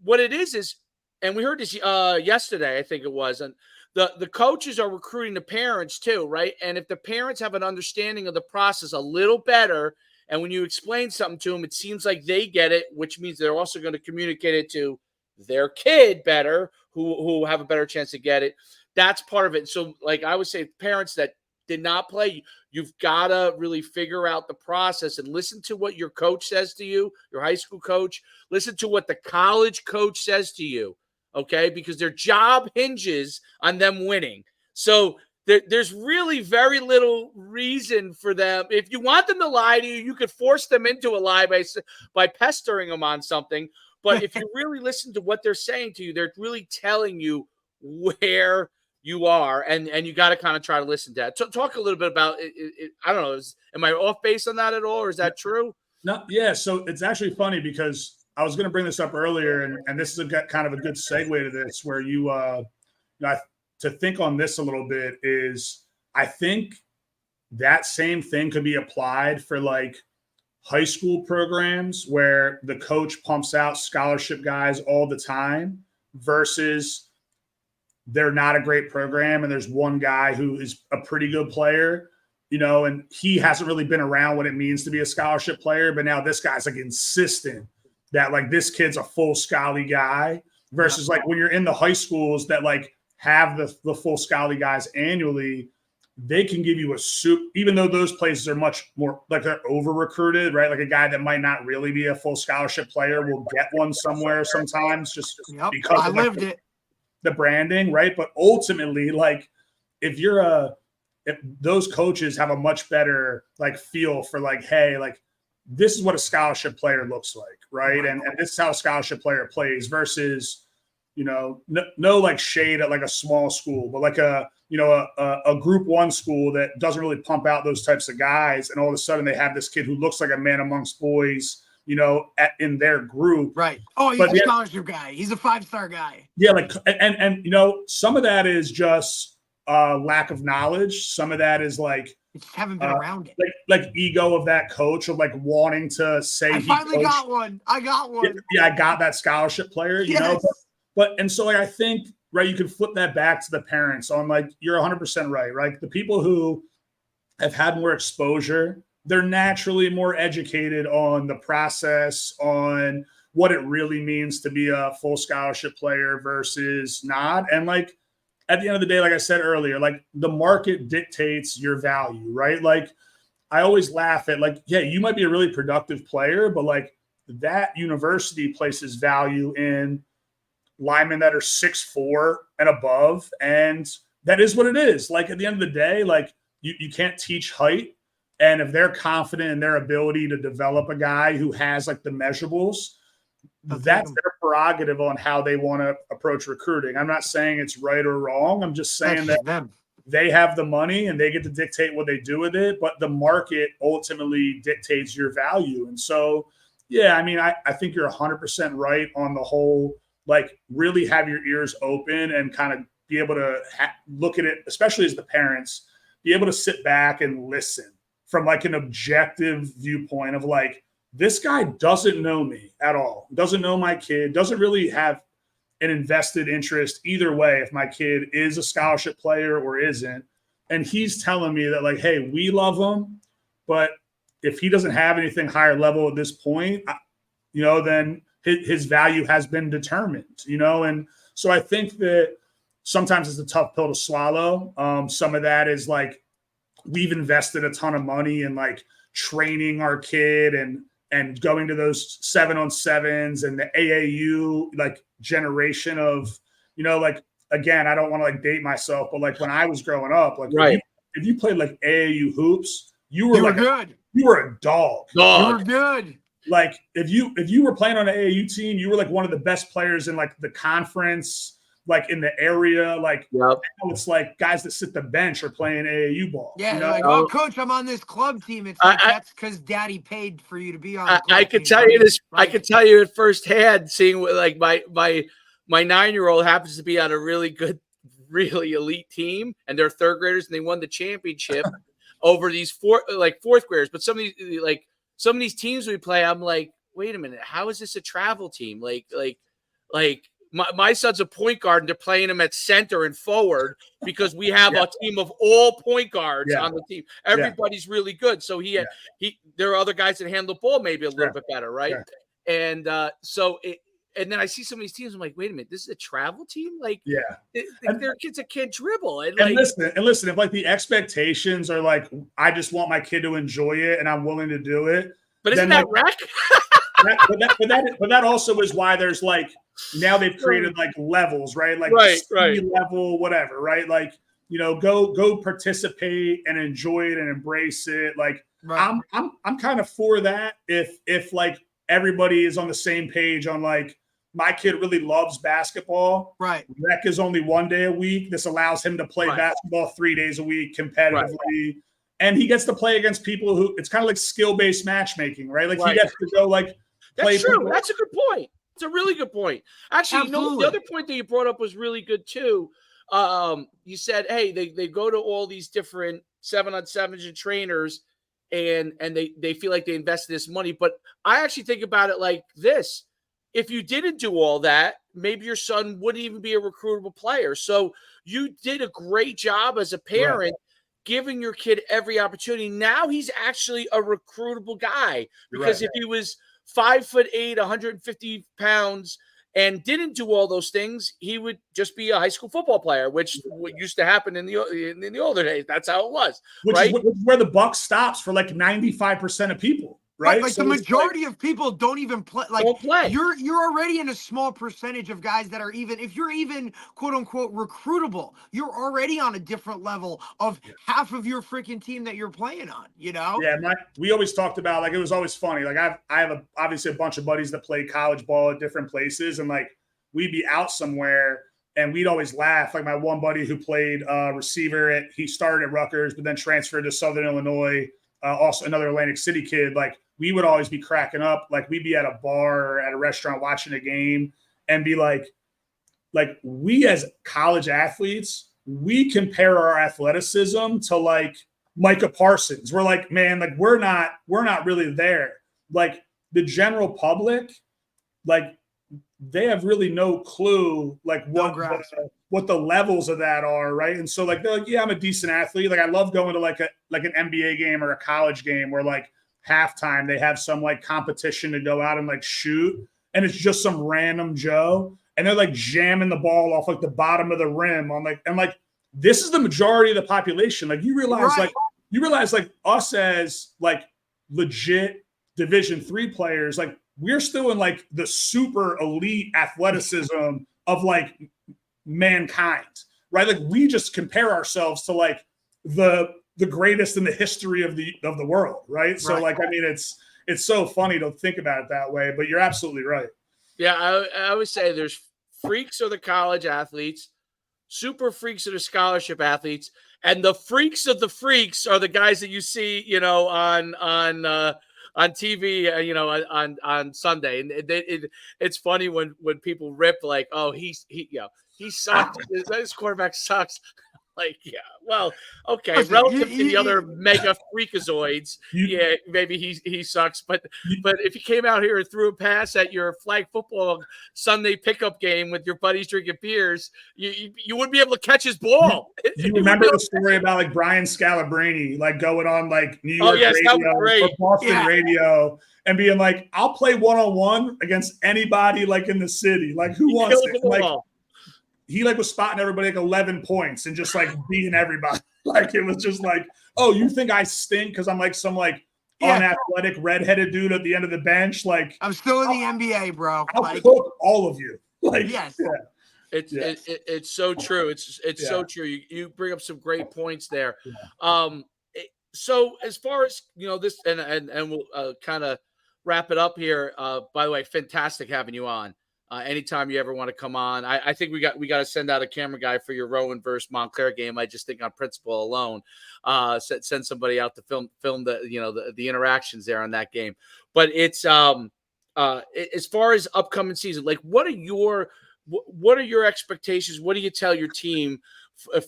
what it is, and we heard this yesterday, I think it was, and the coaches are recruiting the parents too, right? And if the parents have an understanding of the process a little better, and when you explain something to them, it seems like they get it, which means they're also going to communicate it to their kid better, who have a better chance to get it. That's part of it. So, like I would say, parents that did not play, you've got to really figure out the process and listen to what your coach says to you, your high school coach. Listen to what the college coach says to you, okay? Because their job hinges on them winning. So there's really very little reason for them. If you want them to lie to you, you could force them into a lie by pestering them on something. But if you really listen to what they're saying to you, they're really telling you where you are, and you got to kind of try to listen to that. So talk a little bit about it. I don't know. Am I off base on that at all, or is that true? No, yeah. So it's actually funny because I was going to bring this up earlier, and this is kind of a good segue to this, where to think on this a little bit is, I think that same thing could be applied for like high school programs where the coach pumps out scholarship guys all the time versus they're not a great program and there's one guy who is a pretty good player, and he hasn't really been around what it means to be a scholarship player. But now this guy's like insistent that like this kid's a full scholarly guy versus like when you're in the high schools that like have the full scholarly guys annually, they can give you a soup, even though those places are much more like they're over recruited, right? Like a guy that might not really be a full scholarship player will get one somewhere sometimes just because I lived it. The branding, right? But ultimately, like if you're a those coaches have a much better like feel for like, hey, like this is what a scholarship player looks like, right? And this is how a scholarship player plays versus, no like shade at like a small school, but like a group one school that doesn't really pump out those types of guys. And all of a sudden they have this kid who looks like a man amongst boys, in their group. Right. Oh, he's a scholarship guy. He's a 5-star guy. Yeah. Like, and some of that is just lack of knowledge. Some of that is like, you just haven't been around it. Like ego of that coach of like wanting to say, I finally got one. I got one. Yeah, I got that scholarship player, Yes. But so like, I think, right, you can flip that back to the parents on like, you're 100% right, right? The people who have had more exposure, they're naturally more educated on the process, on what it really means to be a full scholarship player versus not. And like, at the end of the day, like I said earlier, like the market dictates your value, right? Like I always laugh at like, yeah, you might be a really productive player, but like that university places value in linemen that are 6'4" and above. And that is what it is. Like at the end of the day, like you can't teach height. And if they're confident in their ability to develop a guy who has like the measurables, that's their prerogative on how they want to approach recruiting. I'm not saying it's right or wrong. I'm just saying that they have the money and they get to dictate what they do with it, but the market ultimately dictates your value. And so, yeah, I mean, I think you're 100% right on the whole, like really have your ears open and kind of be able to look at it, especially as the parents, be able to sit back and listen from like an objective viewpoint of like, this guy doesn't know me at all, doesn't know my kid, doesn't really have an invested interest either way if my kid is a scholarship player or isn't. And he's telling me that like, hey, we love him, but if he doesn't have anything higher level at this point, then his value has been determined, And so I think that sometimes it's a tough pill to swallow. Some of that is like, we've invested a ton of money in like training our kid and going to those 7-on-7s and the AAU like generation of, like, again, I don't want to like date myself, but like when I was growing up, like right. if you played like AAU hoops, you were good. You were a dog. You were good. Like if you were playing on an AAU team, you were like one of the best players in like the conference, like in the area. Like now it's like guys that sit the bench are playing AAU ball. Yeah, like, oh, coach, I'm on this club team. It's like that's because daddy paid for you to be on the club I could tell you this. Right? I could tell you it firsthand, seeing like my 9-year-old happens to be on a really good, really elite team, and they're third graders, and they won the championship over these fourth graders. But some of these teams we play, I'm like, wait a minute, how is this a travel team? Like my son's a point guard and they're playing him at center and forward because we have a team of all point guards on the team. Everybody's really good. So there are other guys that handle the ball maybe a little bit better, right? And and then I see some of these teams, I'm like, wait a minute, this is a travel team? Like, they're kids that can't dribble. And listen, if like the expectations are like, I just want my kid to enjoy it and I'm willing to do it. But isn't that rec? But that also is why there's like, now they've created like levels, right? Like level, whatever, right? Like, go participate and enjoy it and embrace it. Like I'm kind of for that. If like everybody is on the same page on like, my kid really loves basketball. Right. Rec is only 1 day a week. This allows him to play basketball 3 days a week competitively. Right. And he gets to play against people who it's kind of like skill-based matchmaking, right? Like he gets to go like play. That's true. People. That's a good point. It's a really good point. Actually, the other point that you brought up was really good too. You said, hey, they go to all these different 7-on-7s and trainers and they feel like they invested this money. But I actually think about it like this. If you didn't do all that, maybe your son wouldn't even be a recruitable player. So you did a great job as a parent, giving your kid every opportunity. Now he's actually a recruitable guy because if he was 5'8", 150 pounds and didn't do all those things, he would just be a high school football player, which used to happen in the older days. That's how it was. Which is where the buck stops for like 95% of people. right? Like so the majority of people don't even play. Like Don't play. You're already in a small percentage of guys that are even, if you're even quote unquote recruitable, you're already on a different level of half of your freaking team that you're playing on, you know? Yeah, we always talked about, like, it was always funny. Like I have obviously a bunch of buddies that play college ball at different places, and like we'd be out somewhere and we'd always laugh. Like my one buddy who played receiver he started at Rutgers, but then transferred to Southern Illinois. Also another Atlantic City kid. Like we would always be cracking up. Like we'd be at a bar or at a restaurant watching a game and be like we as college athletes, we compare our athleticism to like Micah Parsons. We're like, man, like we're not really there. Like the general public, like they have really no clue like what the levels of that are, right? And so like they're like, yeah, I'm a decent athlete. Like I love going to like an NBA game or a college game where like halftime they have some like competition to go out and like shoot, and it's just some random Joe, and they're like jamming the ball off like the bottom of the rim on like, and like this is the majority of the population. Like you realize like us as like legit Division III players, like we're still in like the super elite athleticism of like mankind, right? Like we just compare ourselves to like the greatest in the history of the world, right? So like, I mean, it's so funny to think about it that way, but you're absolutely right. Yeah, I would say there's freaks are the college athletes, super freaks are the scholarship athletes, and the freaks of the freaks are the guys that you see, you know, on TV, you know, on Sunday. And it's funny when people rip like, oh, he sucks. This quarterback sucks. Like, yeah, well, okay, listen, relative to the other mega freakazoids, yeah, maybe he sucks. But if he came out here and threw a pass at your flag football Sunday pickup game with your buddies drinking beers, you wouldn't be able to catch his ball. You remember the story about like Brian Scalabrine, like going on like New York radio or Boston radio and being like, I'll play one-on-one against anybody like in the city. Like who wants it? Like, he like was spotting everybody like 11 points and just like beating everybody. Like it was just like, oh, you think I stink because I'm like some like unathletic redheaded dude at the end of the bench? Like I'm still in the NBA, bro. I'll cook all of you. Like yes. Yeah. It's so true. It's so true. You bring up some great points there. So as far as you know this, and we'll kind of wrap it up here. By the way, fantastic having you on. Anytime you ever want to come on, I think we got to send out a camera guy for your Rowan versus Montclair game. I just think on principle alone, send somebody out to film the interactions there on that game. But it's as far as upcoming season, like what are your expectations? What do you tell your team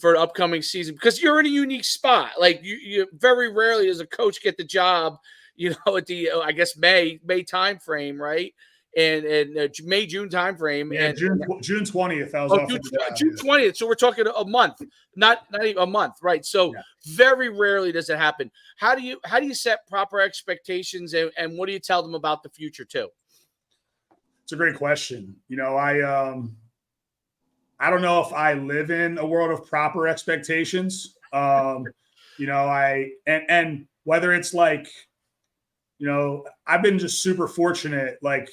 for upcoming season? Because you're in a unique spot. Like you very rarely as a coach get the job, you know, at the I guess May time frame, right? And May, June timeframe. Yeah, and June 20th. I was off June 20th. So we're talking a month, not even a month, right? So very rarely does it happen. How do you set proper expectations and what do you tell them about the future too? It's a great question. You know, I don't know if I live in a world of proper expectations. You know, and whether it's like, you know, I've been just super fortunate, like,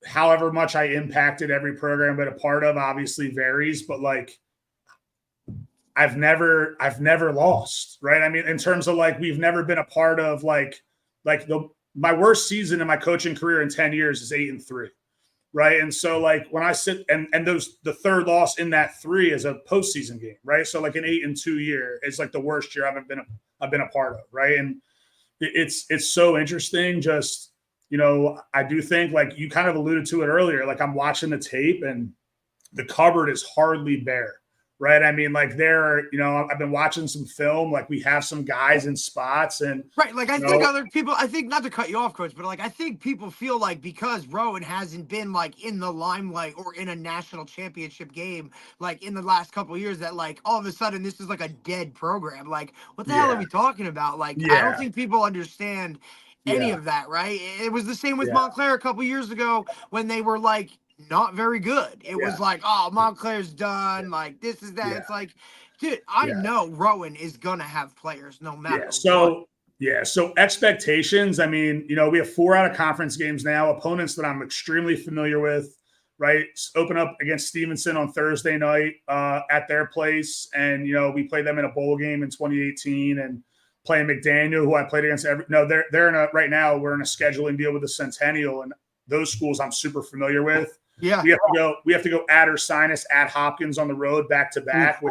however much I impacted every program I've been a part of obviously varies, but like I've never lost, right? I mean, in terms of like, we've never been a part of like my worst season in my coaching career in 10 years is 8-3. Right. And so like when I sit and the third loss in that 3 is a postseason game, right? So like an 8-2 year is like the worst year I've been a part of. Right. And it's so interesting. Just, you know, I do think like you kind of alluded to it earlier, like I'm watching the tape and the cupboard is hardly bare, right? I mean, like you know, I've been watching some film, like we have some guys in spots and right. Like I think other people, I think not to cut you off, Coach, but like I think people feel like because Rowan hasn't been like in the limelight or in a national championship game, like in the last couple of years, that like all of a sudden this is like a dead program. Like what the hell are we talking about? Like I don't think people understand any of that, right? It was the same with Montclair a couple years ago when they were like not very good. It was like, oh, Montclair's done. Like this is that. It's like, dude, I know Rowan is gonna have players no matter what. Yeah. So expectations, I mean, we have 4 out of conference games now, opponents that I'm extremely familiar with, right? Open up against Stevenson on Thursday night at their place. And, we played them in a bowl game in 2018 and playing McDaniel, who I played against they're right now we're in a scheduling deal with the Centennial, and those schools I'm super familiar with. Yeah. We have to go at Ursinus, at Hopkins on the road back to back,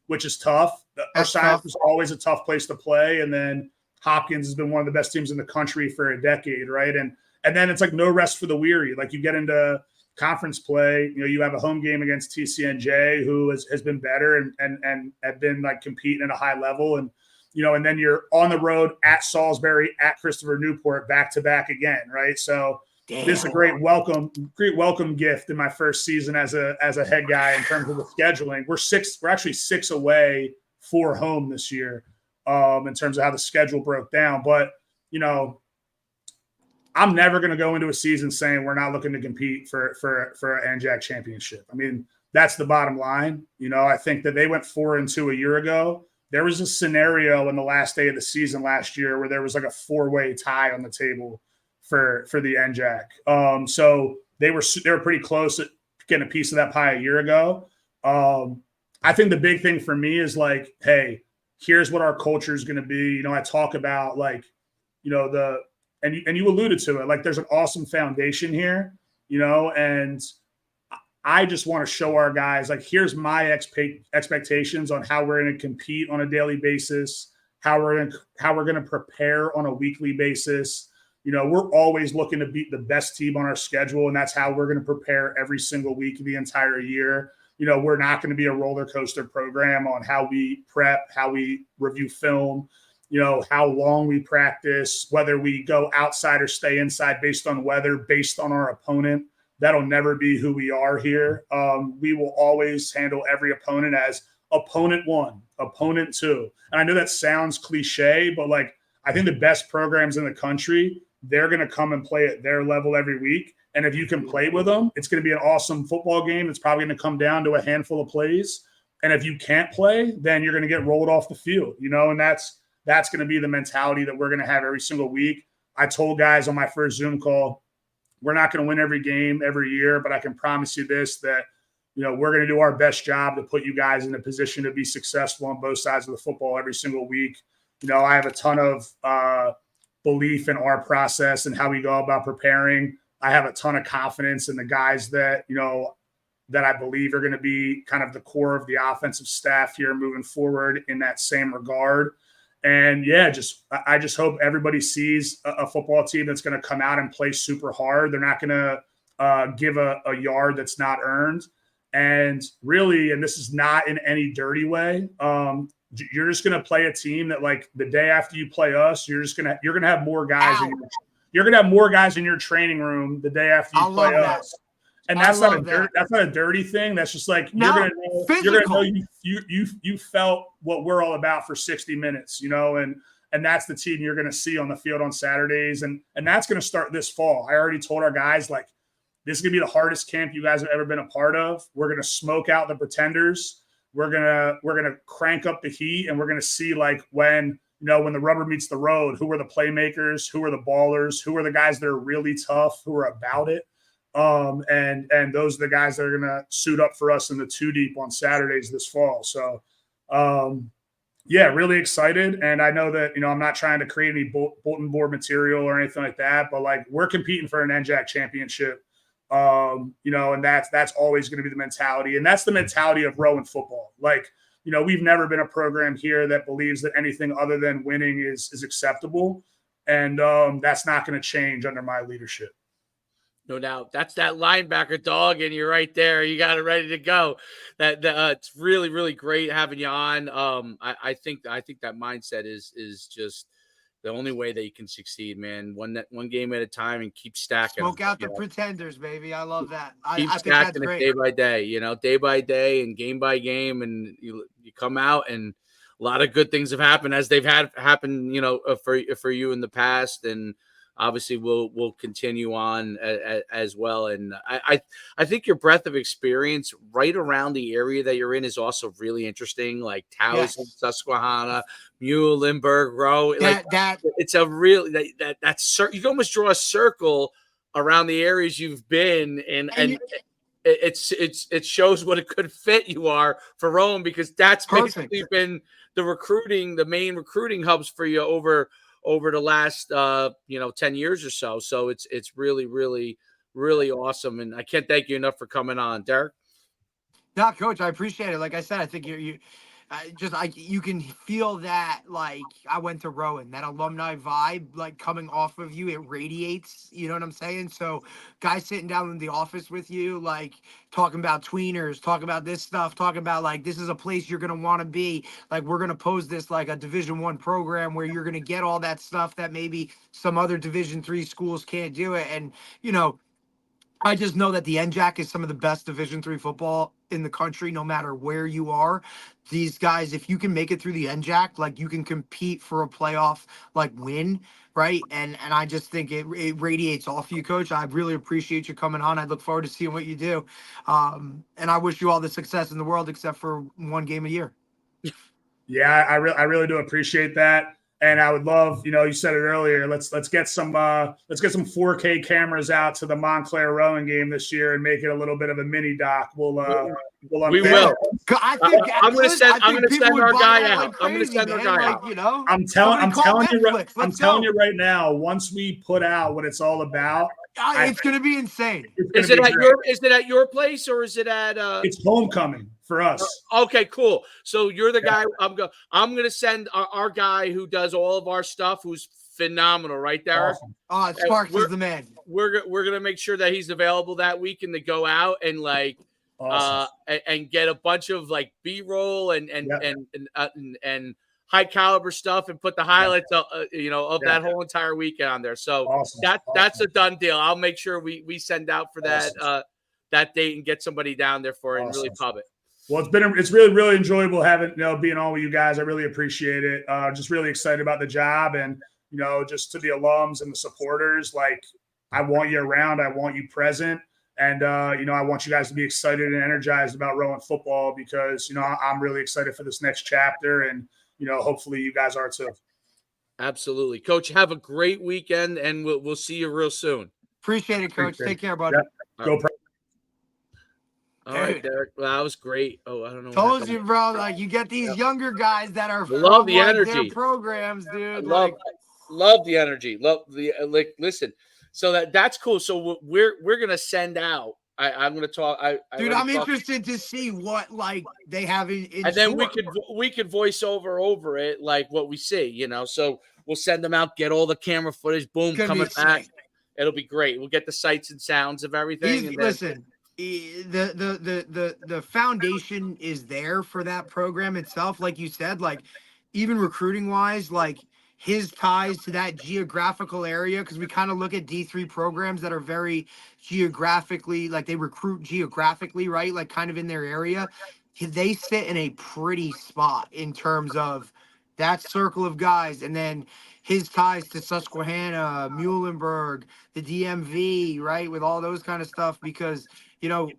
which is tough. Ursinus is always a tough place to play. And then Hopkins has been one of the best teams in the country for a decade, right? And then it's like no rest for the weary. Like you get into conference play, you have a home game against TCNJ, who has been better and have been like competing at a high level. And, and then you're on the road at Salisbury, at Christopher Newport, back to back again, right? So this is a great welcome gift in my first season as a head guy in terms of the scheduling. We're actually 6 away, 4 home this year. In terms of how the schedule broke down. But, I'm never going to go into a season saying we're not looking to compete for an NJAC championship. I mean, that's the bottom line. I think that they went 4-2 a year ago. There was a scenario in the last day of the season last year where there was like a 4-way tie on the table for the NJAC. So they were pretty close at getting a piece of that pie a year ago. I think the big thing for me is like, hey, here's what our culture is going to be. I talk about like, and you alluded to it, like there's an awesome foundation here, and I just want to show our guys, like, here's my expectations on how we're going to compete on a daily basis, how we're going to prepare on a weekly basis. We're always looking to beat the best team on our schedule, and that's how we're going to prepare every single week of the entire year. We're not going to be a roller coaster program on how we prep, how we review film, how long we practice, whether we go outside or stay inside based on weather, based on our opponent. That'll never be who we are here. We will always handle every opponent as opponent 1, opponent 2. And I know that sounds cliche, but like, I think the best programs in the country, they're going to come and play at their level every week. And if you can play with them, it's going to be an awesome football game. It's probably going to come down to a handful of plays. And if you can't play, then you're going to get rolled off the field, and that's going to be the mentality that we're going to have every single week. I told guys on my first Zoom call, we're not going to win every game every year, but I can promise you this, that, we're going to do our best job to put you guys in a position to be successful on both sides of the football every single week. I have a ton of belief in our process and how we go about preparing. I have a ton of confidence in the guys that, that I believe are going to be kind of the core of the offensive staff here moving forward in that same regard. And yeah, I just hope everybody sees a football team that's going to come out and play super hard. They're not going to give a yard that's not earned. And really, and this is not in any dirty way, you're just going to play a team that, like, the day after you play us, you're going to have more guys. You're going to have more guys in your training room the day after you play us. And that's not a dirty thing. That's just like, you're going to know you felt what we're all about for 60 minutes, and that's the team you're going to see on the field on Saturdays. And that's going to start this fall. I already told our guys, like, this is going to be the hardest camp you guys have ever been a part of. We're going to smoke out the pretenders. We're going to crank up the heat, and we're going to see, like, when the rubber meets the road, who are the playmakers, who are the ballers, who are the guys that are really tough, who are about it. And those are the guys that are going to suit up for us in the 2 deep on Saturdays this fall. So, yeah, really excited. And I know that, I'm not trying to create any bulletin board material or anything like that, but like, we're competing for an NJAC championship. And that's always going to be the mentality. And that's the mentality of Rowan Football. Like, we've never been a program here that believes that anything other than winning is acceptable. And that's not going to change under my leadership. No doubt. That's that linebacker dog, and you're right there. You got it ready to go. It's really, really great having you on. I think that mindset is just the only way that you can succeed, man. One game at a time and keep stacking. Smoke out the pretenders, baby. I love that. I think stacking that's great. Day by day and game by game, and you come out, and a lot of good things have happened as they've had happen, for you in the past. And obviously we'll continue on as well. And I think your breadth of experience right around the area that you're in is also really interesting, like Towson, Susquehanna, Muhlenberg, Rowe. It's a real that's you can almost draw a circle around the areas you've been in, and it shows what a good fit you are for Rowan, because that's basically been the main recruiting hubs for you over the last 10 years or so. So it's really, really, really awesome. And I can't thank you enough for coming on, Derek. No, Coach, I appreciate it. Like I said, I think you can feel that, like, I went to Rowan, that alumni vibe, like, coming off of you, it radiates, you know what I'm saying? So guys sitting down in the office with you, like, talking about tweeners, talking about this stuff, talking about, like, this is a place you're going to want to be. Like, we're going to pose this like a Division I program where you're going to get all that stuff that maybe some other Division III schools can't do it. And, I just know that the NJAC is some of the best Division III football in the country, no matter where you are. These guys, if you can make it through the NJAC, like, you can compete for a playoff, like, win, right? And I just think it radiates off you, Coach. I really appreciate you coming on. I look forward to seeing what you do. And I wish you all the success in the world, except for one game a year. Yeah, I really do appreciate that. And I would love, you said it earlier, let's get some 4K cameras out to the Montclair Rowan game this year and make it a little bit of a mini doc. We will. I'm going to send our guy out. I'm going to send our guy out. I'm telling you right now, once we put out what it's all about, it's going to be insane. Is it at your place, or is it at It's homecoming for us. Okay, cool. So you're the guy. I'm going to send our guy who does all of our stuff, who's phenomenal, right, Derek? Awesome. Sparks is the man. We're going to make sure that he's available that weekend to go out and, like, awesome. And get a bunch of, like, B-roll and high caliber stuff and put the highlights of that whole entire weekend on there. So awesome. That's a done deal. I'll make sure we send out for that date and get somebody down there for it and really pub it. Well, it's really, really enjoyable being on with you guys. I really appreciate it. Just really excited about the job, and just to the alums and the supporters, like, I want you around. I want you present. And, I want you guys to be excited and energized about Rowan football, because, I'm really excited for this next chapter, and, hopefully you guys are too. Absolutely. Coach, have a great weekend, and we'll see you real soon. Appreciate it, Coach. Take care, buddy. Yep. Go. All right, Derek. Well, that was great. Oh, I don't know. Told you, bro. Like, you get these younger guys that are love the energy. Their programs, dude. Love the energy. Love the listen. So that's cool. So we're gonna send out. I'm gonna talk. I'm interested to see what, like, they have in and then store. we could voice over it, like, what we see. So we'll send them out, get all the camera footage. Boom, coming back. It'll be great. We'll get the sights and sounds of everything. Listen. The foundation is there for that program itself. Like you said, like, even recruiting wise, like, his ties to that geographical area, because we kind of look at D3 programs that are very geographically, like, they recruit geographically, right? Like, kind of in their area. They sit in a pretty spot in terms of that circle of guys. And then his ties to Susquehanna, Muhlenberg, the DMV, right? With all those kind of stuff, because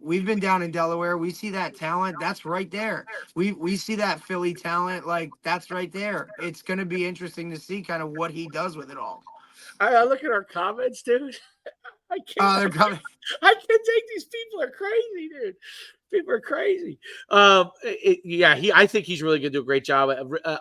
we've been down in Delaware. We see that talent. That's right there. We see that Philly talent. Like, that's right there. It's going to be interesting to see kind of what he does with it all. I look at our comments, dude. I can't take these people are crazy, dude. People are crazy. I think he's really going to do a great job.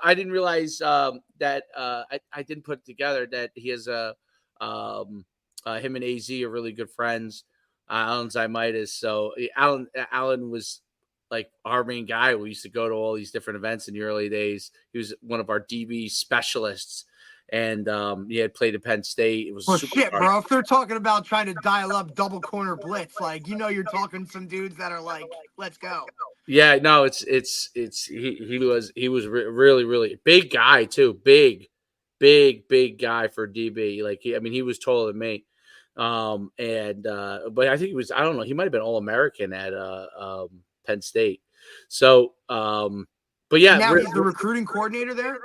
I didn't realize that I didn't put together that he has him and AZ are really good friends. Alan Zymaitis. So Alan was, like, our main guy. We used to go to all these different events in the early days. He was one of our DB specialists, and he had played at Penn State. It was bro. If they're talking about trying to dial up double corner blitz, like, you're talking some dudes that are like, let's go. Yeah, no, he was really, really big guy too. Big guy for DB. Like, he was taller than me. But I think he was, I don't know, he might've been All-American at Penn State. So, but yeah. Now he's the recruiting coordinator there?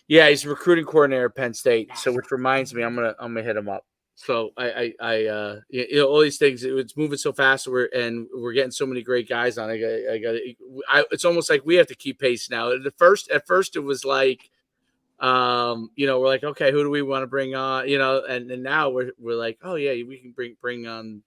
Yeah, he's the recruiting coordinator at Penn State. So, which reminds me, I'm gonna hit him up. So all these things, it's moving so fast. We're getting so many great guys on. It's almost like we have to keep pace now. At first it was like, we're like, okay, who do we want to bring on? And now we're like, oh yeah, we can bring on,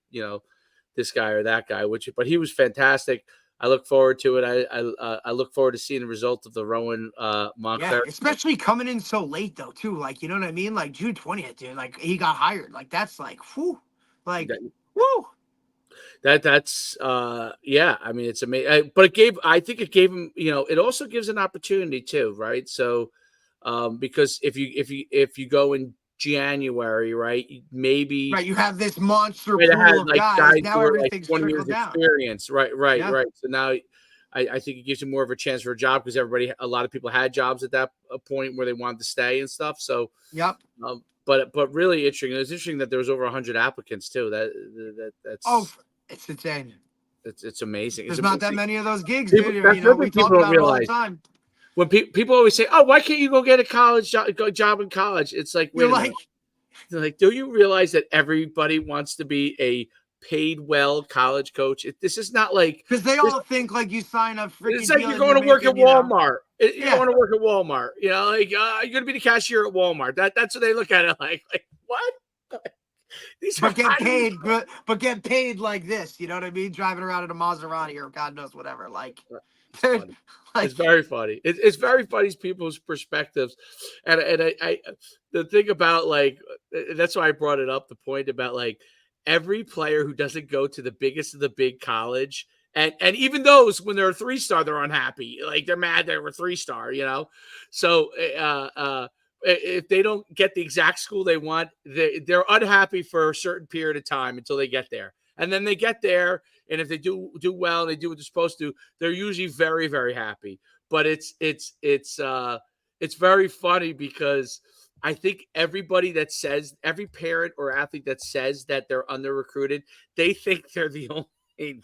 this guy or that guy, but he was fantastic. I look forward to it. I look forward to seeing the result of the Rowan Montclair. Yeah, especially coming in so late though, too. Like, you know what I mean? Like June 20th, dude. Like he got hired. Like that's like, whew. Like, whew. That's yeah. I mean, it's amazing. But I think it gave him. It also gives an opportunity too, right? So, because if you go in January, right, maybe you have this monster pool of guys. Now everything's like 20 years down. Experience, right. So now I think it gives you more of a chance for a job because a lot of people had jobs at that point where they wanted to stay and stuff. So yep. But really interesting. It was interesting that there was over 100 applicants too. That's it's insane. It's amazing. There's not that many of those gigs, dude. We talk about it all the time. When people always say, "Oh, why can't you go get a college job in college?" It's like, you're like, do you realize that everybody wants to be a paid well college coach? This is not like because they all think like you sign up. It's like you're going to work at Walmart. You're going to work at Walmart. You're going to be the cashier at Walmart. That's what they look at it like what? But get paid like this. You know what I mean? Driving around in a Maserati or God knows whatever. Like. It's very funny. It's very funny people's perspectives, and I the thing about like that's why I brought it up. The point about like every player who doesn't go to the biggest of the big college, and even those when they're a 3-star, they're unhappy. Like they're mad they were 3-star. So if they don't get the exact school they want, they're unhappy for a certain period of time until they get there, and then they get there. And if they do well and they do what they're supposed to, they're usually very, very happy. But it's very funny because I think every parent or athlete that says that they're under recruited, they think they're the only. They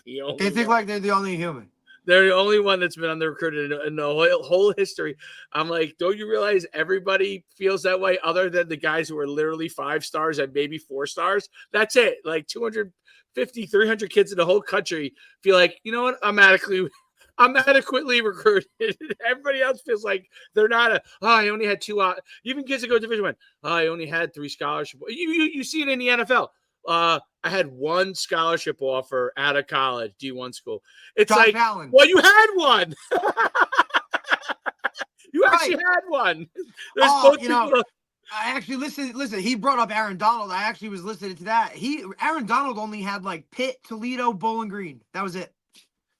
think like they're the only human. They're the only one that's been under recruited in the whole history. I'm like, don't you realize everybody feels that way other than the guys who are literally 5 stars and maybe 4 stars? That's it. Like 250, 300 kids in the whole country feel like, you know what? I'm adequately recruited. Everybody else feels like they're not I only had 2. Even kids that go to Division I, I only had 3 scholarships. You see it in the NFL. I had 1 scholarship offer out of college, D1 school. It's Josh like, Allen. well, you had one. You actually had one. There's both people. I actually listen. He brought up Aaron Donald. I actually was listening to that. Aaron Donald only had like Pitt, Toledo, Bowling Green. That was it.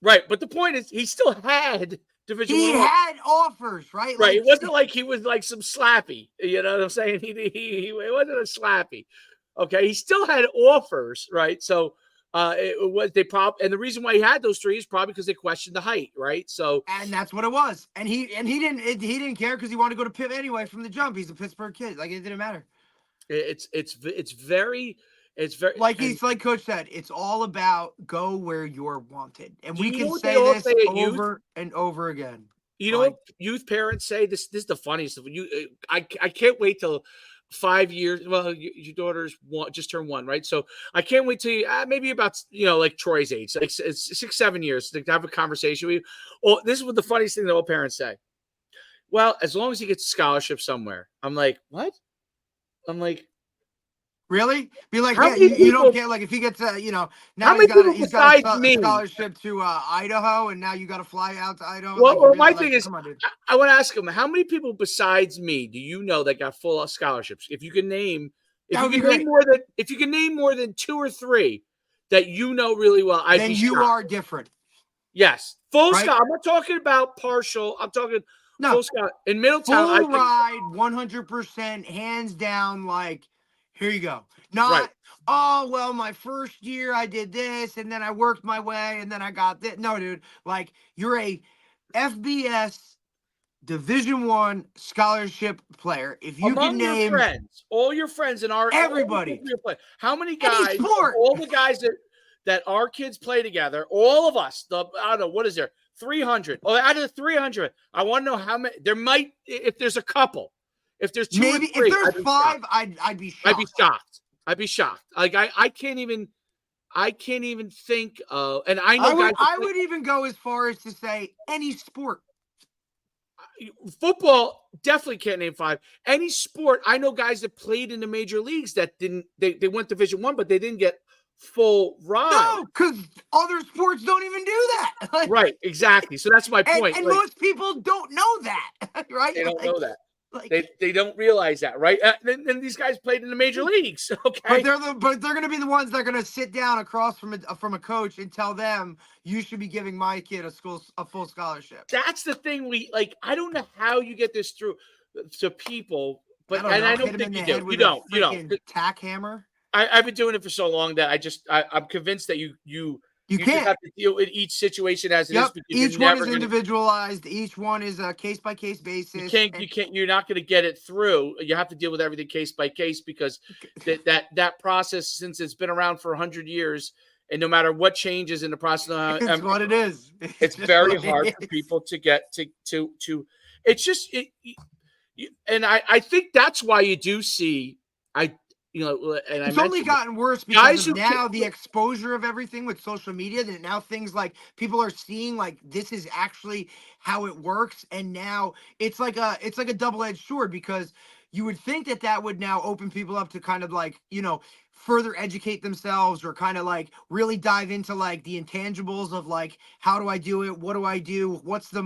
Right, but the point is, he still had Division I. He had offers, right? Right. It wasn't like he was like some slappy. You know what I'm saying? He wasn't a slappy. Okay, he still had offers, right? So it was and the reason why he had those 3 is probably because they questioned the height, right? So and that's what it was. And he didn't care because he wanted to go to Pitt anyway from the jump. He's a Pittsburgh kid. Like it didn't matter. It's very like Coach said, it's all about go where you're wanted. And we can say this over and over again. You know what youth parents say? This is the funniest. I can't wait till 5 years. Well, your daughter's just turned 1, right? So I can't wait till maybe about like Troy's age, like 6-7 years, to have a conversation with you. Oh, this is what the funniest thing that all parents say. Well, as long as he gets a scholarship somewhere. I'm like, what? I'm like, really? Be like, yeah, you don't care. Like if he gets now he's got a scholarship to Idaho, and now you got to fly out to Idaho. Well, my thing is, I want to ask him, how many people besides me do you know that got full scholarships? If you can name, if you can name more than 2 or 3 that you know really well, then you are different. Yes, full scholarship. I'm not talking about partial. I'm talking full scholarship in Middletown. Full ride, 100%, hands down. Like. Here you go. Not, oh, well, my first year I did this, and then I worked my way, and then I got this. No, dude. Like, you're a FBS Division I scholarship player. If you can name all your friends in our everybody. How many guys, all the guys that our kids play together, all of us, I don't know, what is there? 300. Oh, out of the 300, I want to know how many. There might, if there's a couple. If there's 2 or 3, if there's 5, I'd be shocked. I'd be shocked. Like I can't even think of, and I know I would even go as far as to say any sport. Football, definitely can't name 5. Any sport, I know guys that played in the major leagues that they went Division I, but they didn't get full ride. No, because other sports don't even do that. Right, exactly. So that's my point. And most people don't know that, right? They don't know that. They don't realize that, right? And these guys played in the major leagues, okay? But they're going to be the ones that are going to sit down across from a coach and tell them, you should be giving my kid a full scholarship. That's the thing. I don't know how you get this through to people, but I don't think you do. You don't. Tack hammer. I've been doing it for so long that I'm convinced that you can't just have to deal with each situation as it is. Each one is individualized. Each one is a case by case basis. You're not going to get it through. You have to deal with everything case by case because that process, since it's been around for 100 years, and no matter what changes in the process, it's what it is. It's very hard for people to get to. It's just and I think that's why you do see it's only gotten worse because of now the exposure of everything with social media, that now things like people are seeing like this is actually how it works. And now it's like a double-edged sword, because you would think that would now open people up to kind of like, further educate themselves, or kind of like really dive into like the intangibles of like, how do I do it? What do I do? What's the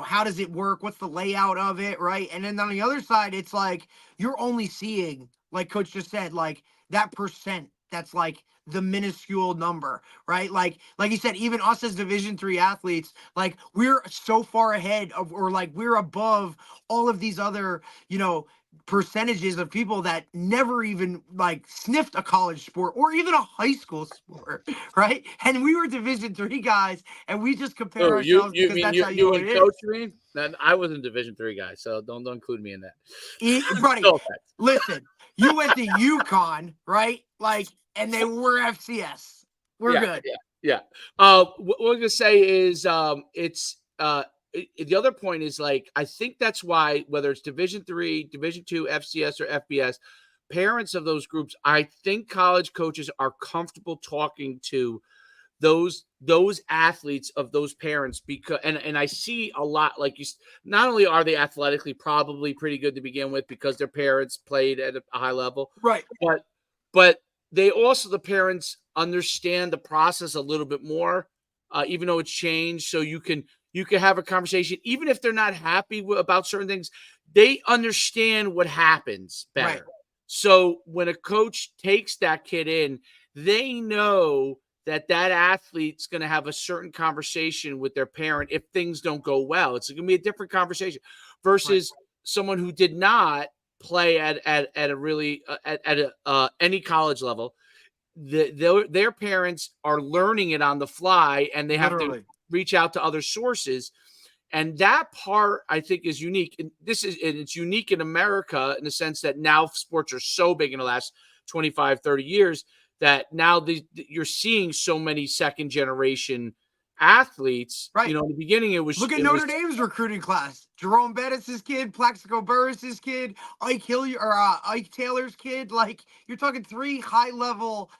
how does it work? What's the layout of it? Right. And then on the other side, it's like, you're only seeing, like Coach just said, like that percent. That's like the minuscule number, right? Like you said, even us as Division III athletes, like we're so far ahead of, or like we're above all of these other, percentages of people that never even like sniffed a college sport or even a high school sport, right? And we were Division III guys, and we just compare ourselves because that's how you and Coach mean? I wasn't Division III guy, so don't include me in that. Buddy, listen, you went to UConn, right? Like, and they were FCS. We're good. Yeah. What we're gonna say is, the other point is, like, I think that's why, whether it's Division III, Division II, FCS, or FBS, parents of those groups, I think college coaches are comfortable talking to those athletes of those parents, because and I see a lot, like, not only are they athletically probably pretty good to begin with because their parents played at a high level, right? But they also, the parents understand the process a little bit more, even though it's changed. So you can have a conversation, even if they're not happy about certain things. They understand what happens better. Right. So when a coach takes that kid in, they know that athlete's going to have a certain conversation with their parent if things don't go well. It's going to be a different conversation versus someone who did not play at a really any college level. Their parents are learning it on the fly, and they have to reach out to other sources. And that part, I think, is unique. And it's unique in America in the sense that now sports are so big in the last 25, 30 years that now you're seeing so many second generation athletes. Right. In the beginning, it was. Look at Notre Dame's recruiting class. Jerome Bettis' kid, Plaxico Burris' kid, Ike Taylor's kid. Like, you're talking 3 high-level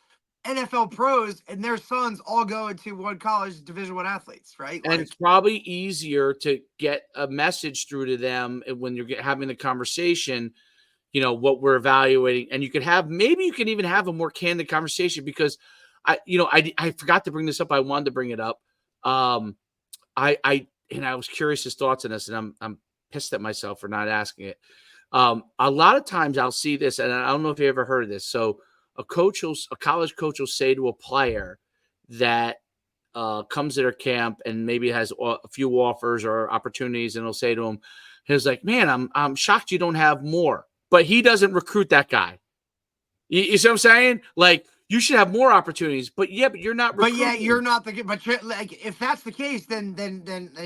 NFL pros, and their sons all go into one college Division I athletes, right? And it's probably easier to get a message through to them when you're having the conversation, what we're evaluating. And you can even have a more candid conversation, because I forgot to bring this up. I wanted to bring it up. I was curious his thoughts on this, and I'm pissed at myself for not asking it. A lot of times I'll see this, and I don't know if you ever heard of this. So a college coach will say to a player that comes to their camp and maybe has a few offers or opportunities, and he'll say to him, he's like, "Man, I'm shocked you don't have more." But he doesn't recruit that guy. You see what I'm saying? Like, you should have more opportunities, but you're not recruiting. But you're not like, if that's the case, then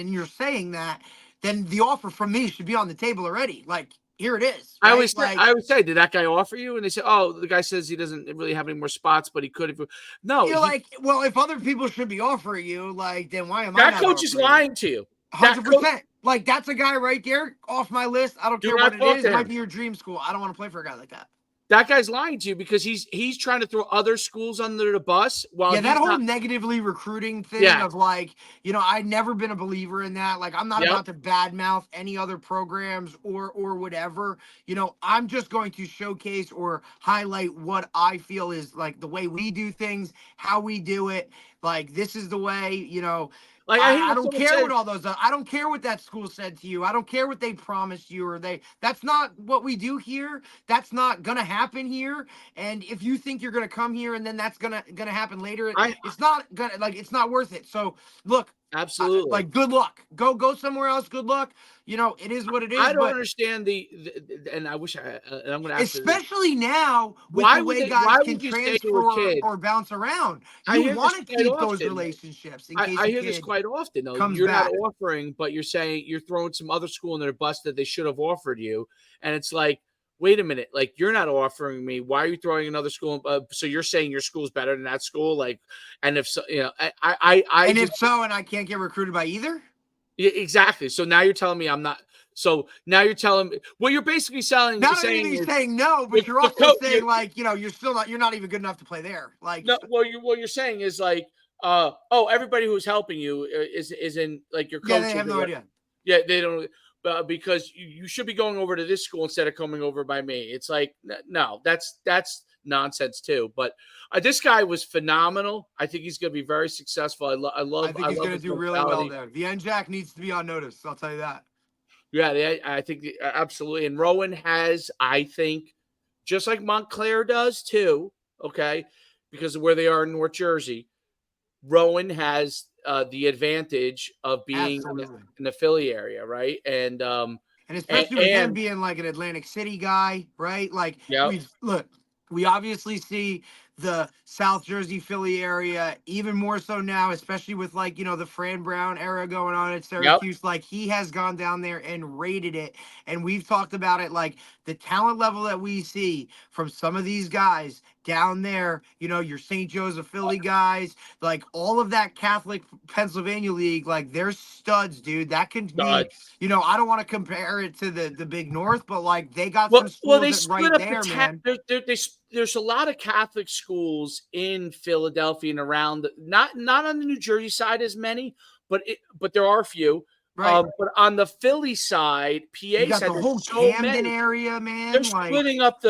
you're saying that, then the offer from me should be on the table already. Like, here it is. Right? I always say, did that guy offer you? And they say, oh, the guy says he doesn't really have any more spots, but he could if. No, you're like, well, if other people should be offering you, like, then why am I? That coach is lying to you. 100%. Like, that's a guy right there off my list. I don't care what it is. It might be your dream school. I don't want to play for a guy like that. that guy's lying to you because he's trying to throw other schools under the bus while that whole negatively recruiting thing of like, I've never been a believer in that. Like, I'm not about to badmouth any other programs or whatever. I'm just going to showcase or highlight what I feel is like the way we do things, how we do it. Like, this is the way, Like I don't care what all those. I don't care what that school said to you. I don't care what they promised you or that's not what we do here. That's not gonna happen here. And if you think you're gonna come here and then that's gonna happen later, it's not gonna, like, it's not worth it. So look, absolutely, good luck. Go somewhere else. Good luck. It is what it is. I don't understand and I wish and I'm gonna ask especially now with the way guys can transfer or bounce around. You want to keep those relationships. In case I hear this quite often though. You're not offering, but you're saying you're throwing some other school in their bus that they should have offered you, and it's like, wait a minute, like, you're not offering me. Why are you throwing another school? So you're saying your school's better than that school? Like, and if so, and I can't get recruited by either. Yeah, exactly. So now you're telling me I'm not. So now you're telling me what you're basically saying no, but you're also saying like, you're not even good enough to play there. Like, no, what you're saying is like, everybody who's helping you is in like your coach. Yeah, they have no idea. Yeah, they don't. Because you should be going over to this school instead of coming over by me. It's like, no, that's nonsense too. But this guy was phenomenal. I think he's going to be very successful. I think he's going to do really well there. The NJAC needs to be on notice. I'll tell you that. Yeah, I think absolutely. And Rowan has, I think, just like Montclair does too. Okay, because of where they are in North Jersey, Rowan has the advantage of being in the Philly area, right? And especially with him being like an Atlantic City guy, right? Like, we obviously see the South Jersey, Philly area even more so now, especially with like, the Fran Brown era going on at Syracuse. Like, he has gone down there and rated it. And we've talked about it, like the talent level that we see from some of these guys down there, your St. Joseph Philly guys, like all of that Catholic Pennsylvania League, like they're studs, dude. That can be, I don't want to compare it to the Big North, but like they got some schools right there, man. There's a lot of Catholic schools in Philadelphia and around, not on the New Jersey side as many, but there are a few. Right. But on the Philly side, PA side, the whole Camden area, man. They're splitting up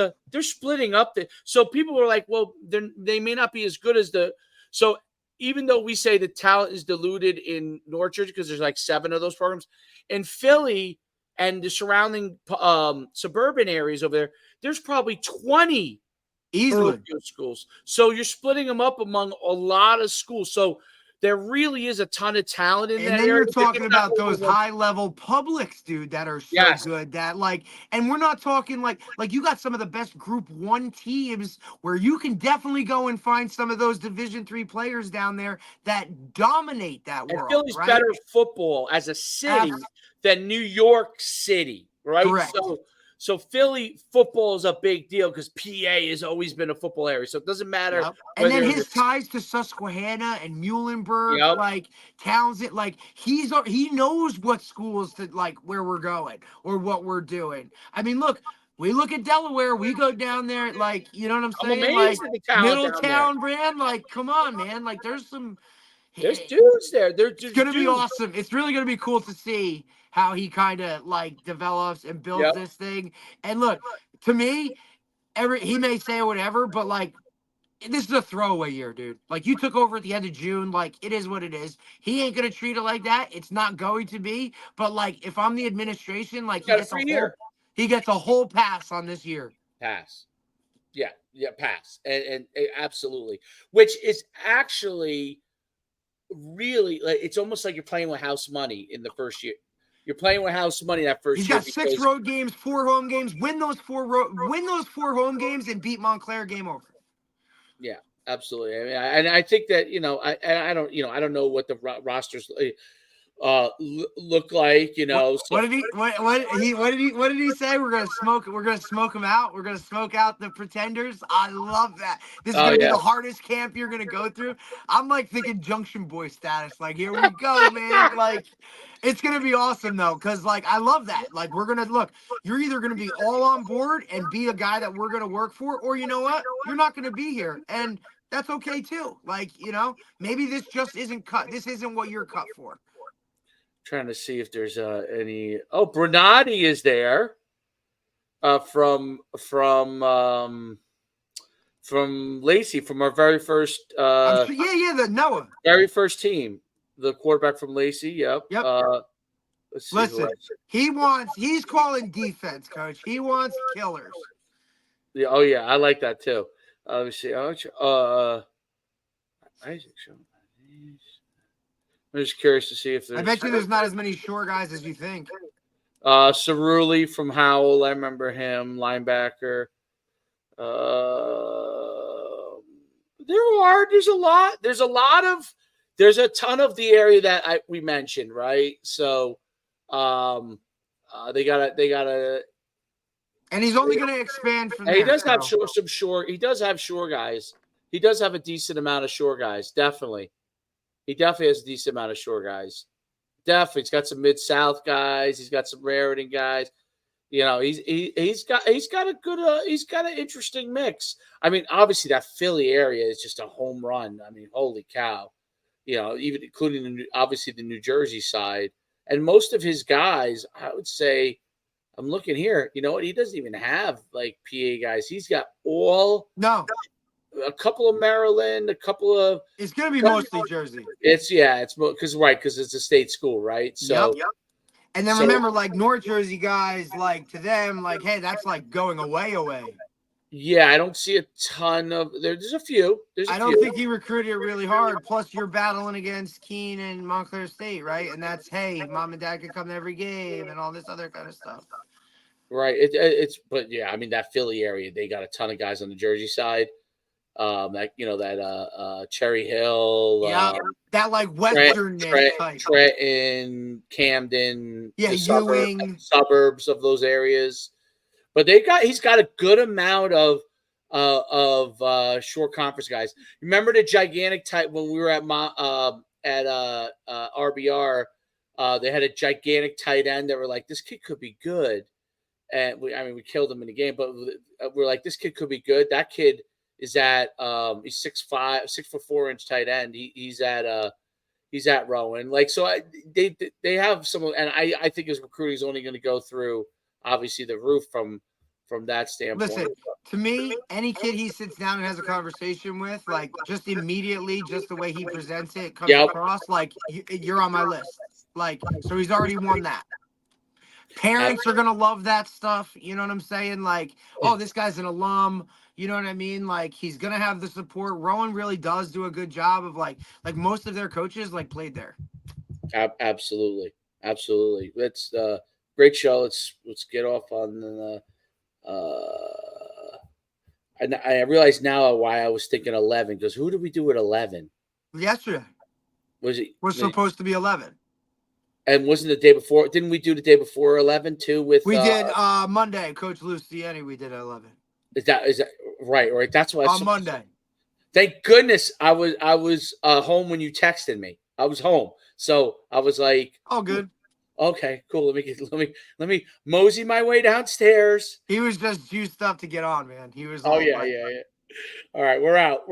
the. So people are like, well, they may not be as good as the. So even though we say the talent is diluted in North Jersey because there's like 7 of those programs, in Philly and the surrounding suburban areas over there, there's probably 20 easily schools. So you're splitting them up among a lot of schools. So there really is a ton of talent in that area. And then you're talking about those high-level publics, dude, that are so good that, like, and we're not talking like you got some of the best Group 1 teams where you can definitely go and find some of those Division III players down there that dominate that world. Philly's better football as a city than New York City, right? Correct. So Philly football is a big deal because PA has always been a football area. So it doesn't matter. Yep. And then his ties to Susquehanna and Muhlenberg, like Townsend, like he knows what schools to like where we're going or what we're doing. I mean, look, we look at Delaware, we go down there, like, you know what I'm saying? Like Middletown brand, like, come on, man. Like there's dudes there. It's gonna be awesome. It's really gonna be cool to see how he kind of like develops and builds this thing. And look, to me, he may say whatever, but like this is a throwaway year, dude. Like you took over at the end of June, like it is what it is. He ain't gonna treat it like that. It's not going to be. But like if I'm the administration, like he gets a whole pass on this year. Pass. Yeah, pass. And absolutely. Which is actually really like it's almost like you're playing with house money in the first year. You're playing with house money that first year. He's got 6 road games, 4 home games. Win those 4 4 home games and beat Montclair. Game over. Yeah, absolutely. I mean, and I think that I don't know what the rosters. look like, you know. What did he say? We're gonna smoke them out. We're gonna smoke out the pretenders. I love that. This is gonna be the hardest camp you're gonna go through. I'm like thinking Junction Boy status. Like, here we go, man. Like, it's gonna be awesome though, because like I love that. Like, we're gonna look. You're either gonna be all on board and be a guy that we're gonna work for, or you know what? You're not gonna be here, and that's okay too. Like, you know, maybe this just isn't cut. This isn't what you're cut for. Trying to see if there's any. Oh, Bernardi is there. From Lacey, from our very first. The Noah. Very first team, the quarterback from Lacey. Yep. Let's see. Listen, he's calling defense, coach. He wants killers. Yeah. Oh yeah, I like that too. Let me see. Isaac. I'm just curious to see if there's. I bet you there's not as many short guys as you think. Cerulli from Howell, I remember him, linebacker. There's a ton of the area that we mentioned, right? So, they gotta. And he's only going to expand from there. He does have some short. He does have short guys. He does have a decent amount of short guys, definitely. He definitely has a decent amount of short guys. Definitely, he's got some Mid-South guys. He's got some Raritan guys. You know, he's got a good he's got an interesting mix. I mean, obviously that Philly area is just a home run. I mean, holy cow! You know, even including obviously the New Jersey side, and most of his guys, I would say, I'm looking here. You know what? He doesn't even have like PA guys. He's got a couple of Maryland, a couple of. It's going to be mostly Jersey. It's because it's a state school, right? So, yep. And then remember, like North Jersey guys, like to them, like, hey, that's like going away. Yeah, I don't see a ton of. There's a few. I don't think he recruited really hard. Plus, you're battling against Keene and Montclair State, right? And that's, hey, mom and dad can come to every game and all this other kind of stuff. Right. But yeah, I mean that Philly area, they got a ton of guys on the Jersey side. Cherry Hill, that like Western Trenton, Camden, Ewing, suburbs of those areas. But he's got a good amount of short conference guys. Remember the gigantic type when we were at RBR? They had a gigantic tight end that were like, this kid could be good, and we killed him in the game, but we're like, this kid could be good. That kid is at he's 6'5", 6'4" tight end. He's at Rowan. Like, so they have some, and I think his recruiting is only going to go through obviously the roof from that standpoint. Listen, to me, any kid he sits down and has a conversation with, like just immediately, just the way he presents it comes across, like you're on my list. Like, so he's already won that. Parents are going to love that stuff. You know what I'm saying? Like, oh, this guy's an alum. You know what I mean? Like, he's going to have the support. Rowan really does do a good job of like most of their coaches like played there. Absolutely. That's great show. Let's get off on the I realize now why I was thinking 11, because who did we do at 11? Yesterday. Was it? We're supposed to be 11. And wasn't the day before? Didn't we do the day before 11 too? We did Monday, Coach Luciani. We did at 11. Is that right? Right. That's what on Monday. Thank goodness I was home when you texted me. I was home, so I was like, "Oh, good. Okay, cool. Let me mosey my way downstairs." He was just juiced up to get on, man. He was. Oh yeah. All right, we're out.